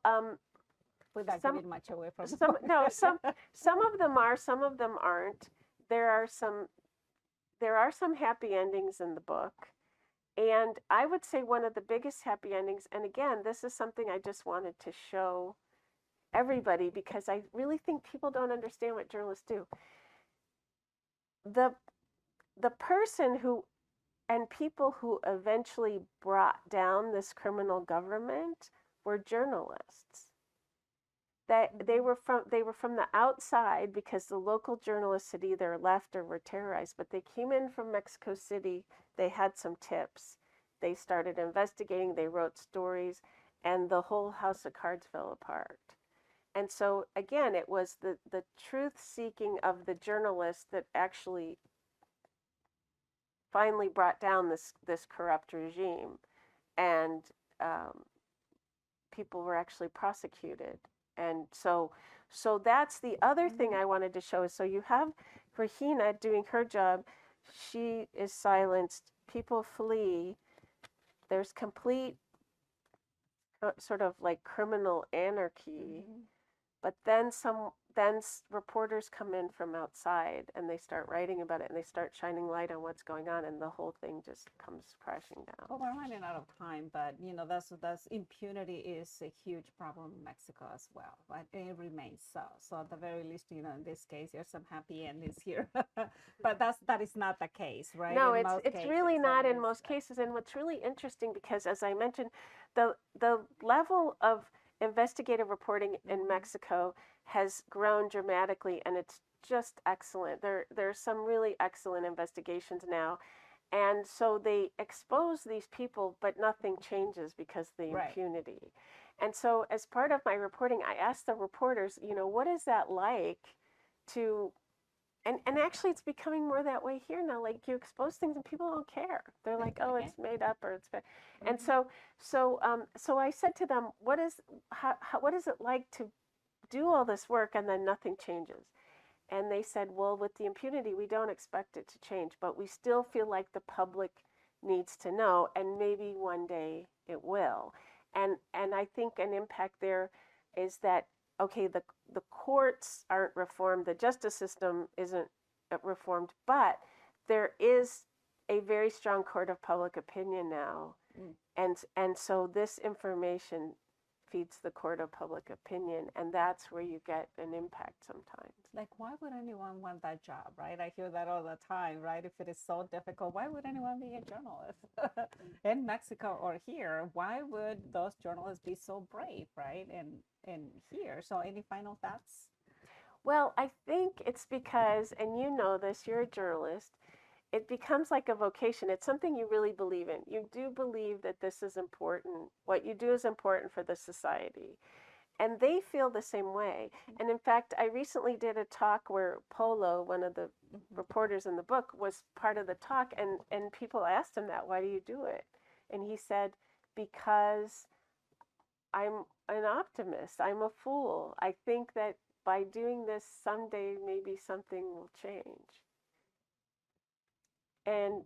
Without some giving much away from the some book. no some of them are, some of them aren't. There are some happy endings in the book. And I would say one of the biggest happy endings, and again, this is something I just wanted to show everybody because I really think people don't understand what journalists do. The the person who and people who eventually brought down this criminal government were journalists. That they were from the outside because the local journalists had either left or were terrorized, but they came in from Mexico City. They had some tips. They started investigating. They wrote stories, and the whole house of cards fell apart. And so again, it was the truth seeking of the journalists that actually finally brought down this corrupt regime, and um, people were actually prosecuted. And so that's the other thing I wanted to show is, so you have Regina doing her job. She is silenced. People flee. There's complete sort of like criminal anarchy. But then reporters come in from outside and they start writing about it and they start shining light on what's going on, and the whole thing just comes crashing down. Well, we're running out of time, but that's impunity is a huge problem in Mexico as well, right? And it remains so. So at the very least, in this case, there's some happy endings here, but that is not the case, right? No, in it's really not in most cases. And what's really interesting, because as I mentioned, the level of investigative reporting in Mexico has grown dramatically, and it's just excellent. There's some really excellent investigations now, and so they expose these people, but nothing changes because of the impunity. And so, as part of my reporting, I asked the reporters, what is that like to and actually it's becoming more that way here now. Like, you expose things and people don't care. They're like, oh, it's made up, or it's and so I said to them, what is it like to do all this work and then nothing changes? And they said, well, with the impunity, we don't expect it to change, but we still feel like the public needs to know, and maybe one day it will. And I think an impact there is that, okay, the courts aren't reformed, the justice system isn't reformed, but there is a very strong court of public opinion now. And so this information feeds the court of public opinion, and that's where you get an impact sometimes. Like, why would anyone want that job, right? I hear that all the time, right? If it is so difficult, why would anyone be a journalist in Mexico or here? Why would those journalists be so brave, right? And here, so any final thoughts? Well, I think it's because, and you know this, you're a journalist, it becomes like a vocation. It's something you really believe in. You do believe that this is important. What you do is important for the society. And they feel the same way. And in fact, I recently did a talk where Polo, one of the reporters in the book, was part of the talk. And people asked him that, why do you do it? And he said, because I'm an optimist. I'm a fool. I think that by doing this, someday maybe something will change. And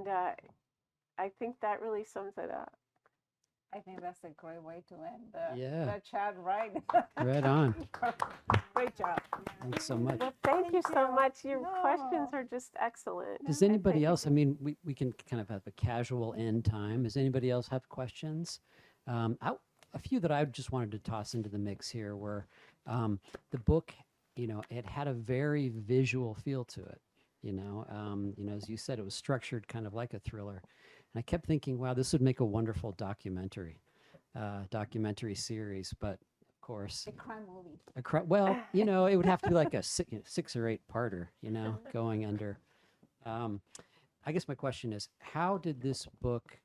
I think that really sums it up. I think that's a great way to end Yeah. the chat, right? Right on. Great job. Thanks so much. Well, thank you so you. much. Your No. questions are just excellent. Does anybody else, I mean, we can kind of have a casual end time. Does anybody else have questions? A few that I just wanted to toss into the mix here were the book, it had a very visual feel to it. As you said, it was structured kind of like a thriller. And I kept thinking, wow, this would make a wonderful documentary series. But of course, A crime movie. well, it would have to be like a 6 or 8 parter, going under. I guess my question is, how did this book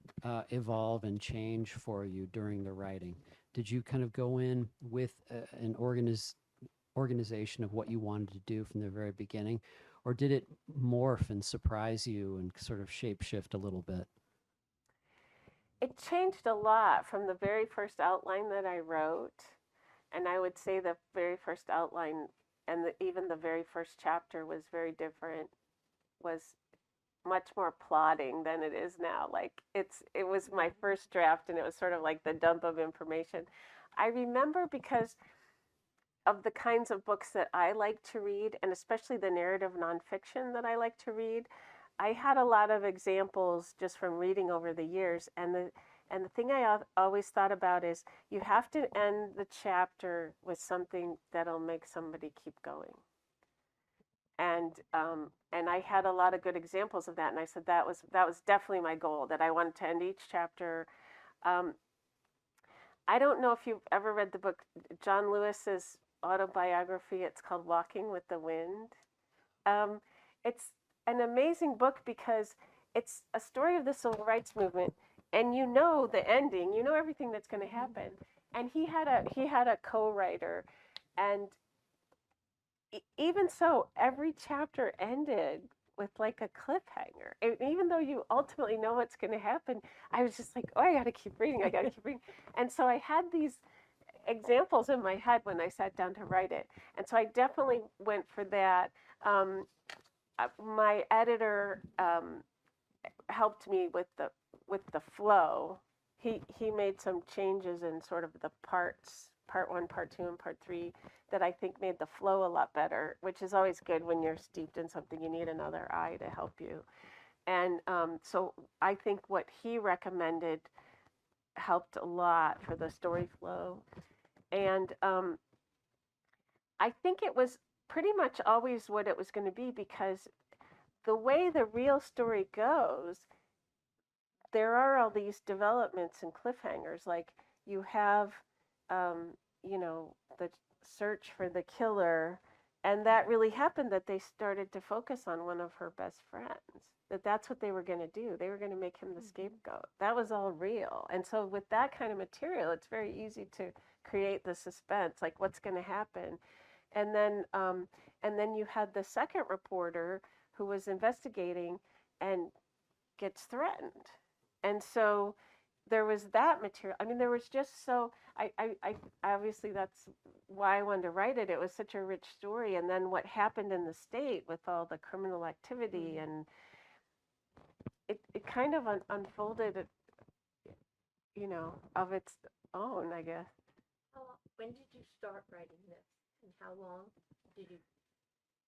evolve and change for you during the writing? Did you kind of go in with an organization of what you wanted to do from the very beginning, or did it morph and surprise you and sort of shape shift a little bit? It changed a lot from the very first outline that I wrote. And I would say the very first outline and even the very first chapter was very different, was much more plotting than it is now. Like it was my first draft and it was sort of like the dump of information. I remember because of the kinds of books that I like to read, and especially the narrative nonfiction that I like to read, I had a lot of examples just from reading over the years. And the thing I always thought about is you have to end the chapter with something that'll make somebody keep going. And I had a lot of good examples of that. And I said that was definitely my goal, that I wanted to end each chapter. I don't know if you've ever read the book John Lewis's autobiography. It's called Walking with the Wind. It's an amazing book because it's a story of the civil rights movement, and you know the ending, you know everything that's going to happen. And he had a co-writer, and even so, every chapter ended with like a cliffhanger. And even though you ultimately know what's going to happen, I was just like, oh, I got to keep reading. I got to keep reading. And so I had these examples in my head when I sat down to write it. And so I definitely went for that. My editor helped me with the flow. He made some changes in sort of the parts, part 1, part 2, and part 3, that I think made the flow a lot better, which is always good when you're steeped in something. You need another eye to help you. And so I think what he recommended helped a lot for the story flow. And I think it was pretty much always what it was going to be, because the way the real story goes, there are all these developments and cliffhangers. Like you have, the search for the killer, and that really happened, that they started to focus on one of her best friends, that's what they were going to do. They were going to make him the scapegoat. That was all real. And so with that kind of material, it's very easy to create the suspense, like what's going to happen. And then you had the second reporter who was investigating and gets threatened. And so there was that material. I mean, there was just so, I obviously that's why I wanted to write it. It was such a rich story. And then what happened in the state with all the criminal activity, and it kind of unfolded, of its own, I guess. When did you start writing this, and how long did you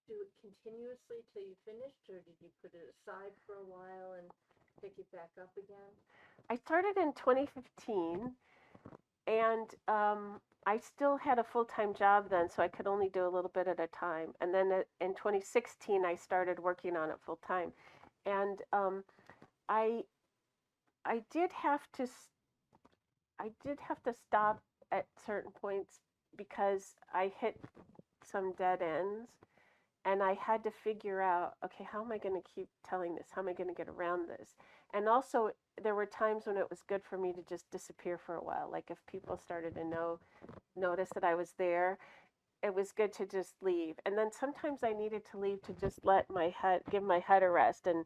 do it continuously till you finished, or did you put it aside for a while and pick it back up again? I started in 2015, and I still had a full-time job then, so I could only do a little bit at a time. And then in 2016, I started working on it full-time. And I did have to stop at certain points because I hit some dead ends, and I had to figure out, okay, how am I going to keep telling this? How am I going to get around this? And also, there were times when it was good for me to just disappear for a while. Like if people started to notice that I was there, it was good to just leave. And then sometimes I needed to leave to just give my head a rest. And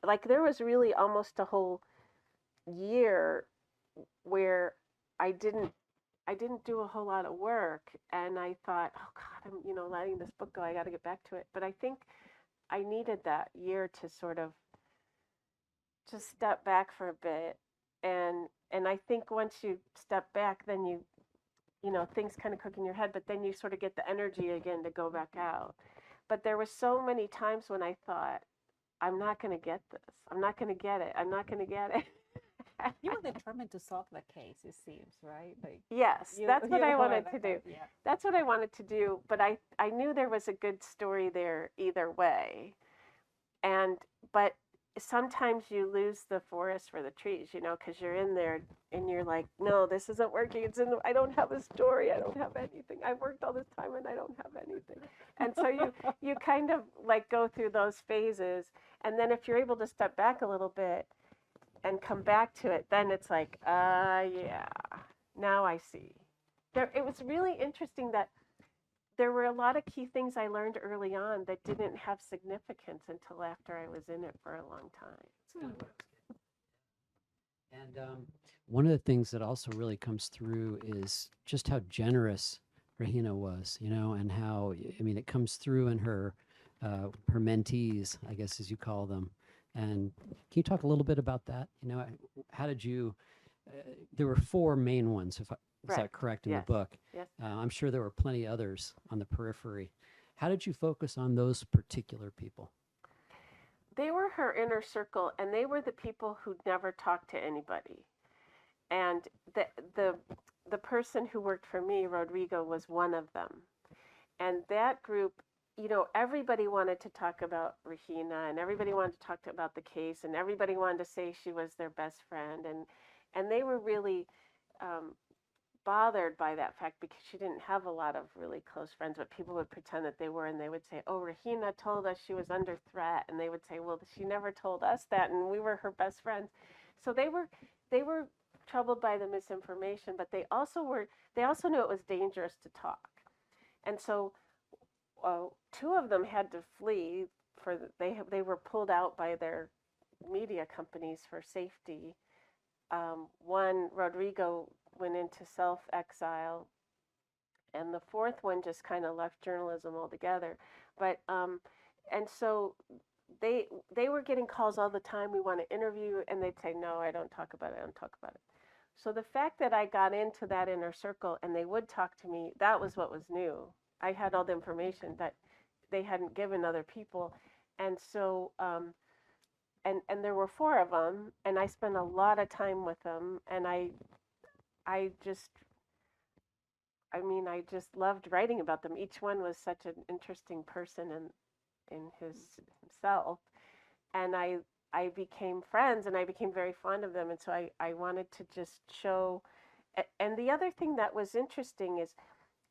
like there was really almost a whole year where I didn't do a whole lot of work, and I thought, oh God, I'm letting this book go. I got to get back to it. But I think I needed that year to sort of just step back for a bit, and I think once you step back, then things kind of cook in your head, but then you sort of get the energy again to go back out. But there were so many times when I thought, I'm not going to get this. I'm not going to get it. I'm not going to get it. You were determined to solve the case, it seems, right? Like yes, that's what I wanted to do. Yeah. That's what I wanted to do, but I knew there was a good story there either way. But sometimes you lose the forest for the trees, because you're in there and you're like, no, this isn't working. I don't have a story. I don't have anything. I've worked all this time and I don't have anything. And so you kind of like go through those phases. And then if you're able to step back a little bit and come back to it, then it's like, yeah, now I see. It was really interesting that there were a lot of key things I learned early on that didn't have significance until after I was in it for a long time. That's kind of what I was getting. And one of the things that also really comes through is just how generous Rahina was, and how, I mean, it comes through in her mentees, I guess, as you call them. And can you talk a little bit about that? How did you, there were four main ones, if I, is Right. that correct, in the Yes. book? Yes. I'm sure there were plenty others on the periphery. How did you focus on those particular people? They were her inner circle, and they were the people who'd never talked to anybody. And the the the person who worked for me, Rodrigo, was one of them. And that group, everybody wanted to talk about Regina, and everybody wanted to talk about the case, and everybody wanted to say she was their best friend, and they were really um, bothered by that fact because she didn't have a lot of really close friends, but people would pretend that they were, and they would say, "Oh, Regina told us she was under threat," and they would say, "Well, she never told us that, and we were her best friends." So they were troubled by the misinformation, but they also knew it was dangerous to talk, and so two of them had to flee they were pulled out by their media companies for safety. One, Rodrigo, went into self exile, and the fourth one just kind of left journalism altogether. But and so they were getting calls all the time. We want to interview, and they'd say, "No, I don't talk about it. I don't talk about it." So the fact that I got into that inner circle and they would talk to me, that was what was new. I had all the information that they hadn't given other people, and so and there were four of them, and I spent a lot of time with them, and I just I just loved writing about them. Each one was such an interesting person in himself, and I became friends, and I became very fond of them, and so I wanted to just show. And the other thing that was interesting is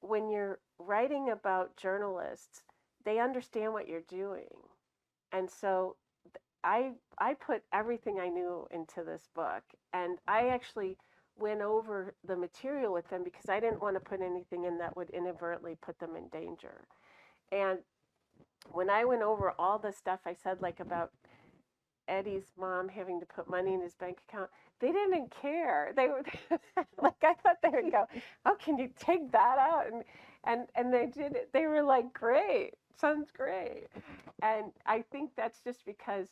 when you're writing about journalists, they understand what you're doing, and so I put everything I knew into this book, and I actually went over the material with them because I didn't want to put anything in that would inadvertently put them in danger. And when I went over all the stuff I said, like about Eddie's mom having to put money in his bank account, they didn't care. They were like, I thought they would go, "Oh, can you take that out?" And they did it. They were like, "Great, sounds great." And I think that's just because,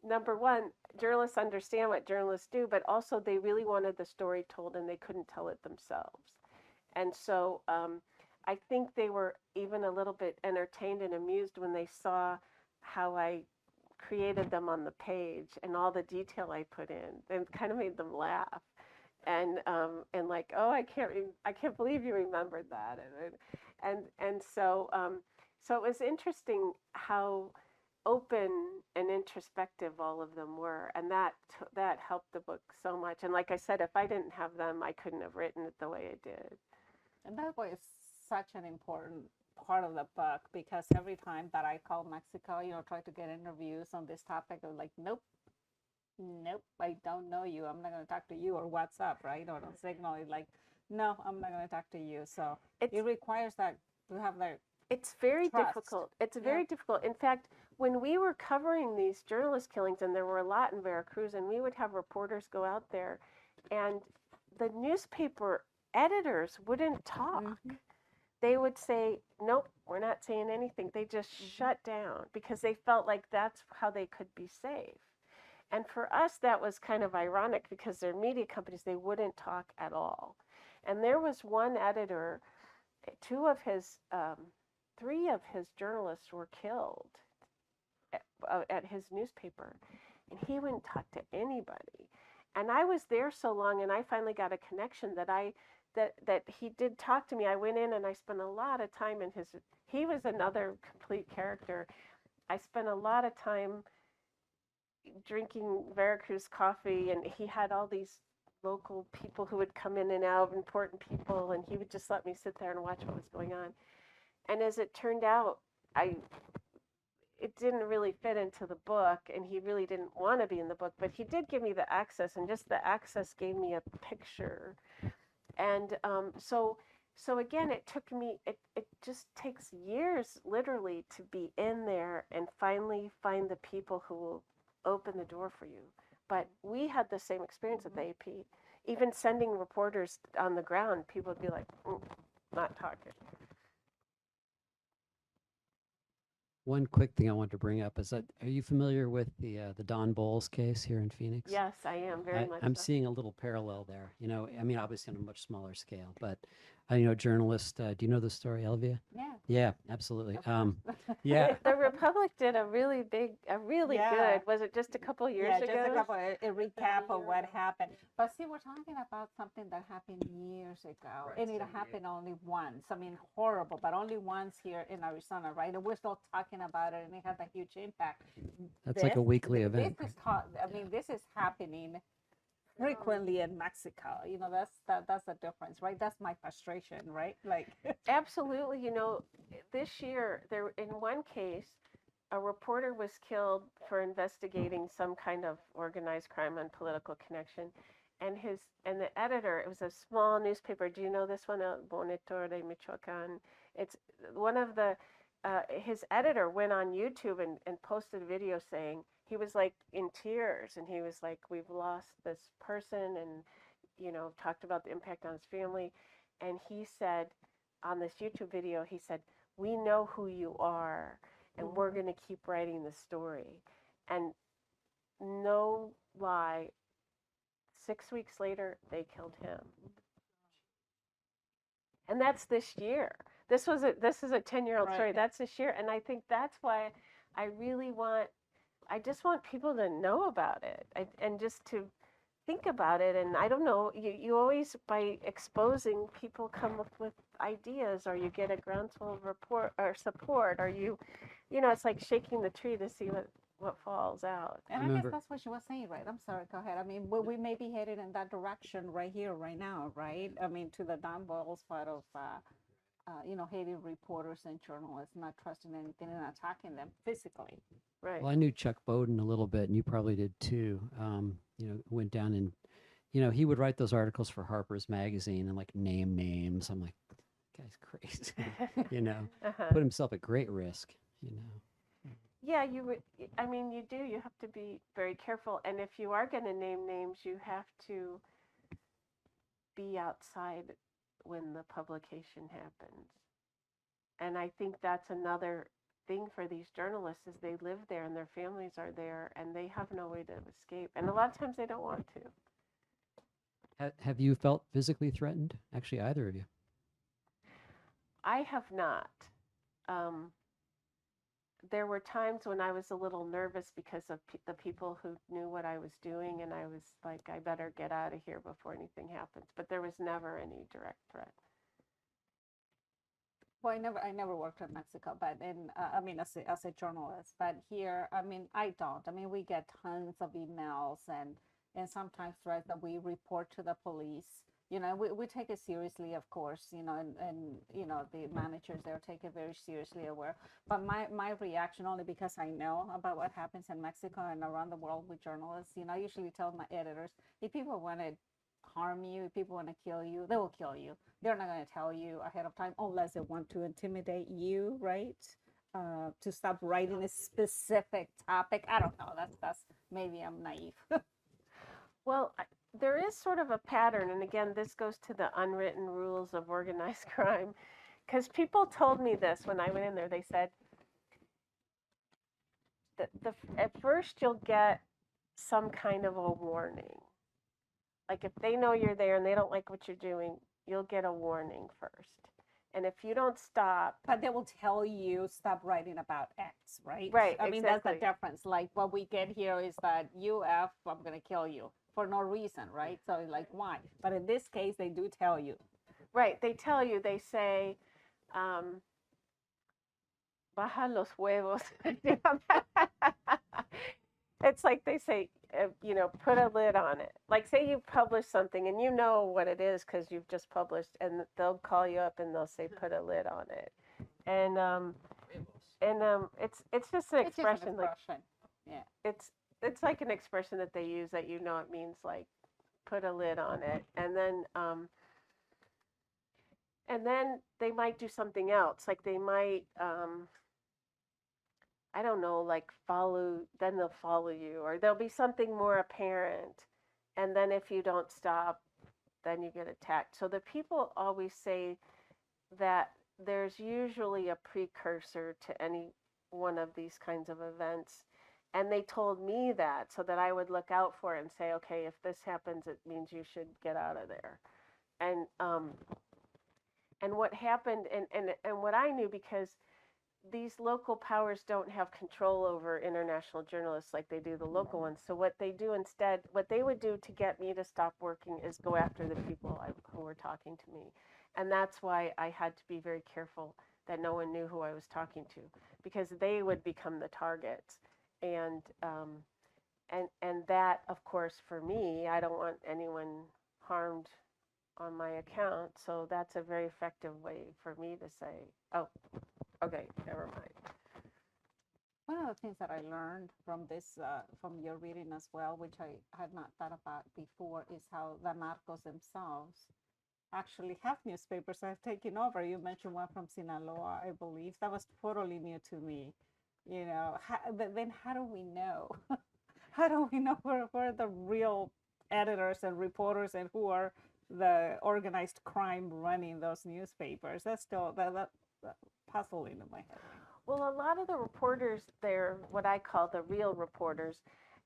number one, journalists understand what journalists do, but also they really wanted the story told and they couldn't tell it themselves. And so I think they were even a little bit entertained and amused when they saw how I created them on the page and all the detail I put in. It kind of made them laugh, and like, "Oh, I can't believe you remembered that," and so it was interesting how open and introspective all of them were, and that helped the book so much. And like I said, if I didn't have them, I couldn't have written it the way I did. And that was such an important part of the book because every time that I call Mexico, try to get interviews on this topic, they're like, "Nope, nope, I don't know you. I'm not going to talk to you," or WhatsApp, right? Or on Signal, it's like, "No, I'm not going to talk to you." So it requires that to have that. It's very trust. difficult. It's very difficult. In fact, when we were covering these journalist killings, and there were a lot in Veracruz, and we would have reporters go out there, and the newspaper editors wouldn't talk. Mm-hmm. They would say, "Nope, we're not saying anything." They just shut down because they felt like that's how they could be safe. And for us, that was kind of ironic because they're media companies, they wouldn't talk at all. And there was one editor, three of his journalists were killed at his newspaper, and he wouldn't talk to anybody. And I was there so long, and I finally got a connection that he did talk to me. I went in and I spent a lot of time in his. He was another complete character. I spent a lot of time drinking Veracruz coffee, and he had all these local people who would come in and out, important people, and he would just let me sit there and watch what was going on. And as it turned out, it didn't really fit into the book, and he really didn't want to be in the book, but he did give me the access, and just the access gave me a picture. And so again, it just takes years, literally, to be in there and finally find the people who will open the door for you. But we had the same experience at the AP. Even sending reporters on the ground, people would be like, not talking. One quick thing I wanted to bring up is that, are you familiar with the Don Bowles case here in Phoenix? Yes, I am very much I'm so. seeing a little parallel there. You know, I mean, obviously on a much smaller scale, but journalist. Do you know the story, Elvia? Yeah. Yeah, absolutely. Of course. Yeah, The Republic did a really Yeah. good, was it just a couple years Yeah, ago? just a couple, a recap of year what ago. happened. But see, we're talking about something that happened years ago, Right, and it 78. happened only once. I mean, horrible, but only once here in Arizona, right? And we're still talking about it, and it had a huge impact. that's like a weekly This event. is I mean, this is happening frequently in Mexico. You know, that's the difference, right? That's my frustration, right? Like, Absolutely. This year, in one case, a reporter was killed for investigating some kind of organized crime and political connection. And the editor, it was a small newspaper. Do you know this one? El Monitor de Michoacan. It's one of the, his editor went on YouTube and posted a video saying, he was like in tears, and he was like, we've lost this person, and, talked about the impact on his family. And he said, on this YouTube video, he said, we know who you are, and we're going to keep writing the story. And no lie, 6 weeks later, they killed him. And that's this year. This is a 10-year-old Right. story. That's this year. And I think that's why I just want people to know about it, and just to think about it. And I don't know, you always, by exposing, people come up with ideas, or you get a groundswell of report or support, or it's like shaking the tree to see what falls out. and I Remember- guess that's what she was saying, right? I'm sorry, go ahead. I mean, we may be headed in that direction right here, right now, right? I mean, to the Don Boyle's part of, hating reporters and journalists, not trusting anything and attacking them physically. Right. Well, I knew Chuck Bowden a little bit, and you probably did too. Went down and, he would write those articles for Harper's Magazine and like name names. I'm like, guy's crazy. Uh-huh. Put himself at great risk. Yeah, I mean, you do. You have to be very careful. And if you are going to name names, you have to be outside when the publication happens. And I think that's another thing for these journalists, is they live there and their families are there, and they have no way to escape. And a lot of times they don't want to. Have you felt physically threatened? Actually, either of you? I have not. There were times when I was a little nervous because of the people who knew what I was doing, and I was like, I better get out of here before anything happens. But there was never any direct threat. Well, I never worked in Mexico, but I mean, as a journalist, but here, I mean, I don't. I mean, we get tons of emails and sometimes threats that we report to the police. We take it seriously, of course, and the managers there take it very seriously aware. But my reaction, only because I know about what happens in Mexico and around the world with journalists, I usually tell my editors, if people want to harm you, if people want to kill you, they will kill you. They're not going to tell you ahead of time unless they want to intimidate you, right? To stop writing a specific topic. I don't know. That's maybe I'm naive. Well, there is sort of a pattern, and again, this goes to the unwritten rules of organized crime, because people told me this when I went in there. They said that at first you'll get some kind of a warning. Like if they know you're there and they don't like what you're doing, you'll get a warning first. And if you don't stop, but they will tell you stop writing about X, right? Right, I mean, exactly. that's the difference. Like what we get here is that I'm going to kill you for no reason, right? So like, why? But in this case, they do tell you. Right, they tell you, they say, baja los huevos. It's like they say, put a lid on it. Like say you publish something and you know what it is because you've just published, and they'll call you up and they'll say, put a lid on it. And it's just an expression. Yeah. It's like an expression that they use that it means like put a lid on it. And then they might do something else. Like they might I don't know, like then they'll follow you, or there'll be something more apparent. And then if you don't stop, then you get attacked. So the people always say that there's usually a precursor to any one of these kinds of events. And they told me that so that I would look out for it and say, okay, if this happens, it means you should get out of there. And what happened, and what I knew, because these local powers don't have control over international journalists like they do the local ones. So what they do instead, what they would do to get me to stop working is go after the people who were talking to me. And that's why I had to be very careful that no one knew who I was talking to, because they would become the targets. And that, of course, for me, I don't want anyone harmed on my account. So that's a very effective way for me to say, oh, okay, never mind. One of the things that I learned from this, from your reading as well, which I had not thought about before, is how the narcos themselves actually have newspapers that have taken over. You mentioned one from Sinaloa, I believe. That was totally new to me. You know, then how do we know? How do we know who are the real editors and reporters and who are the organized crime running those newspapers? That's still that puzzling in my head. Well, a lot of the reporters there, what I call the real reporters,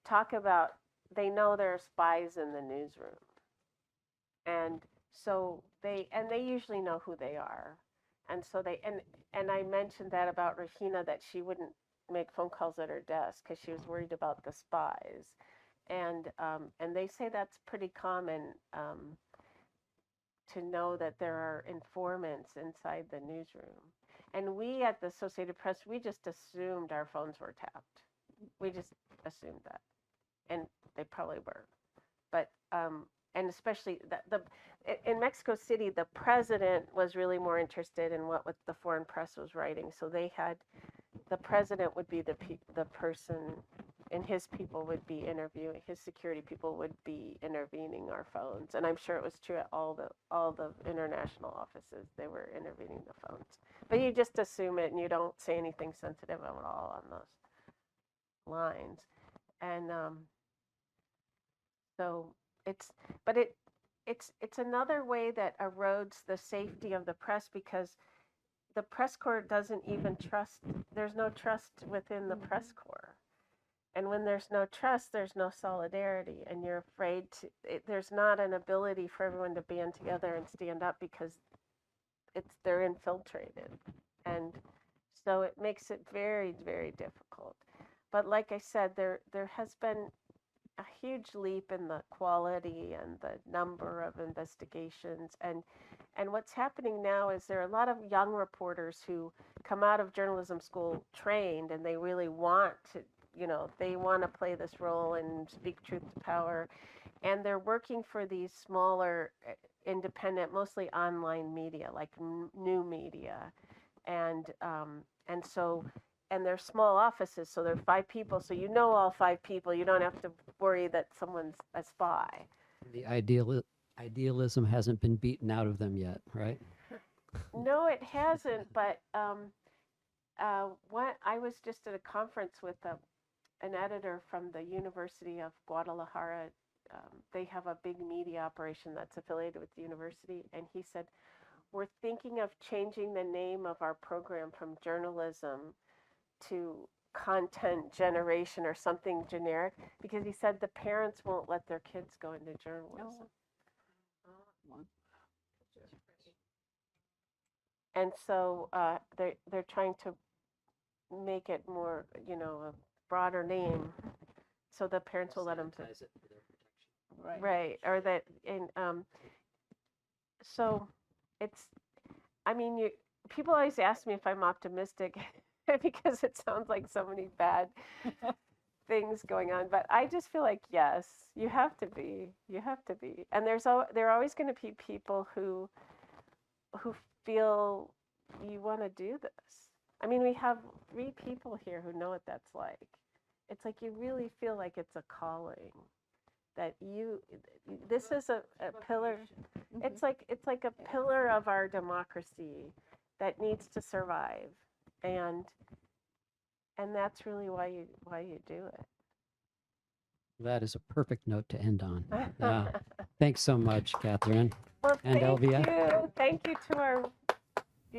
talk about they know there are spies in the newsroom. And so they usually know who they are. And so and I mentioned that about Regina, that she wouldn't make phone calls at her desk because she was worried about the spies. And they say that's pretty common, to know that there are informants inside the newsroom. And we at the Associated Press, we just assumed our phones were tapped. We just assumed that, and they probably were. But and especially in Mexico City, the president was really more interested in what the foreign press was writing. So they had, the president would be the person, and his people would be interviewing, his security people would be intervening our phones. And I'm sure it was true at all the international offices. They were intervening the phones. But you just assume it, and you don't say anything sensitive at all on those lines. And so it's another way that erodes the safety of the press, because the press corps doesn't even trust. There's no trust within the press corps. And when there's no trust, there's no solidarity, and you're afraid there's not an ability for everyone to band together and stand up, because they're infiltrated. And so it makes it very, very difficult. But like I said, there has been a huge leap in the quality and the number of investigations. And what's happening now is there are a lot of young reporters who come out of journalism school trained, and they really want to, they want to play this role and speak truth to power. And they're working for these smaller, independent, mostly online media, like new media. And so, and they're small offices, so there are 5 people. So all 5 people. You don't have to worry that someone's a spy. The idealism hasn't been beaten out of them yet, right? No, it hasn't. But I was just at a conference with an editor from the University of Guadalajara. They have a big media operation that's affiliated with the university, and he said, we're thinking of changing the name of our program from journalism to content generation or something generic, because he said the parents won't let their kids go into journalism. And so they're trying to make it more, a broader name, so the parents will let them to. Sanitize it for their protection. Right. Or that, and so people always ask me if I'm optimistic because it sounds like so many bad things going on. But I just feel like, yes, you have to be. And there are always going to be people who feel you want to do this. I mean, we have 3 people here who know what that's like. It's like you really feel like it's a calling, that this is a pillar. It's like a pillar of our democracy that needs to survive. And and that's really why you do it. That is a perfect note to end on. Thanks so much, Catherine. Well, And thank Elvia. you. Thank you to our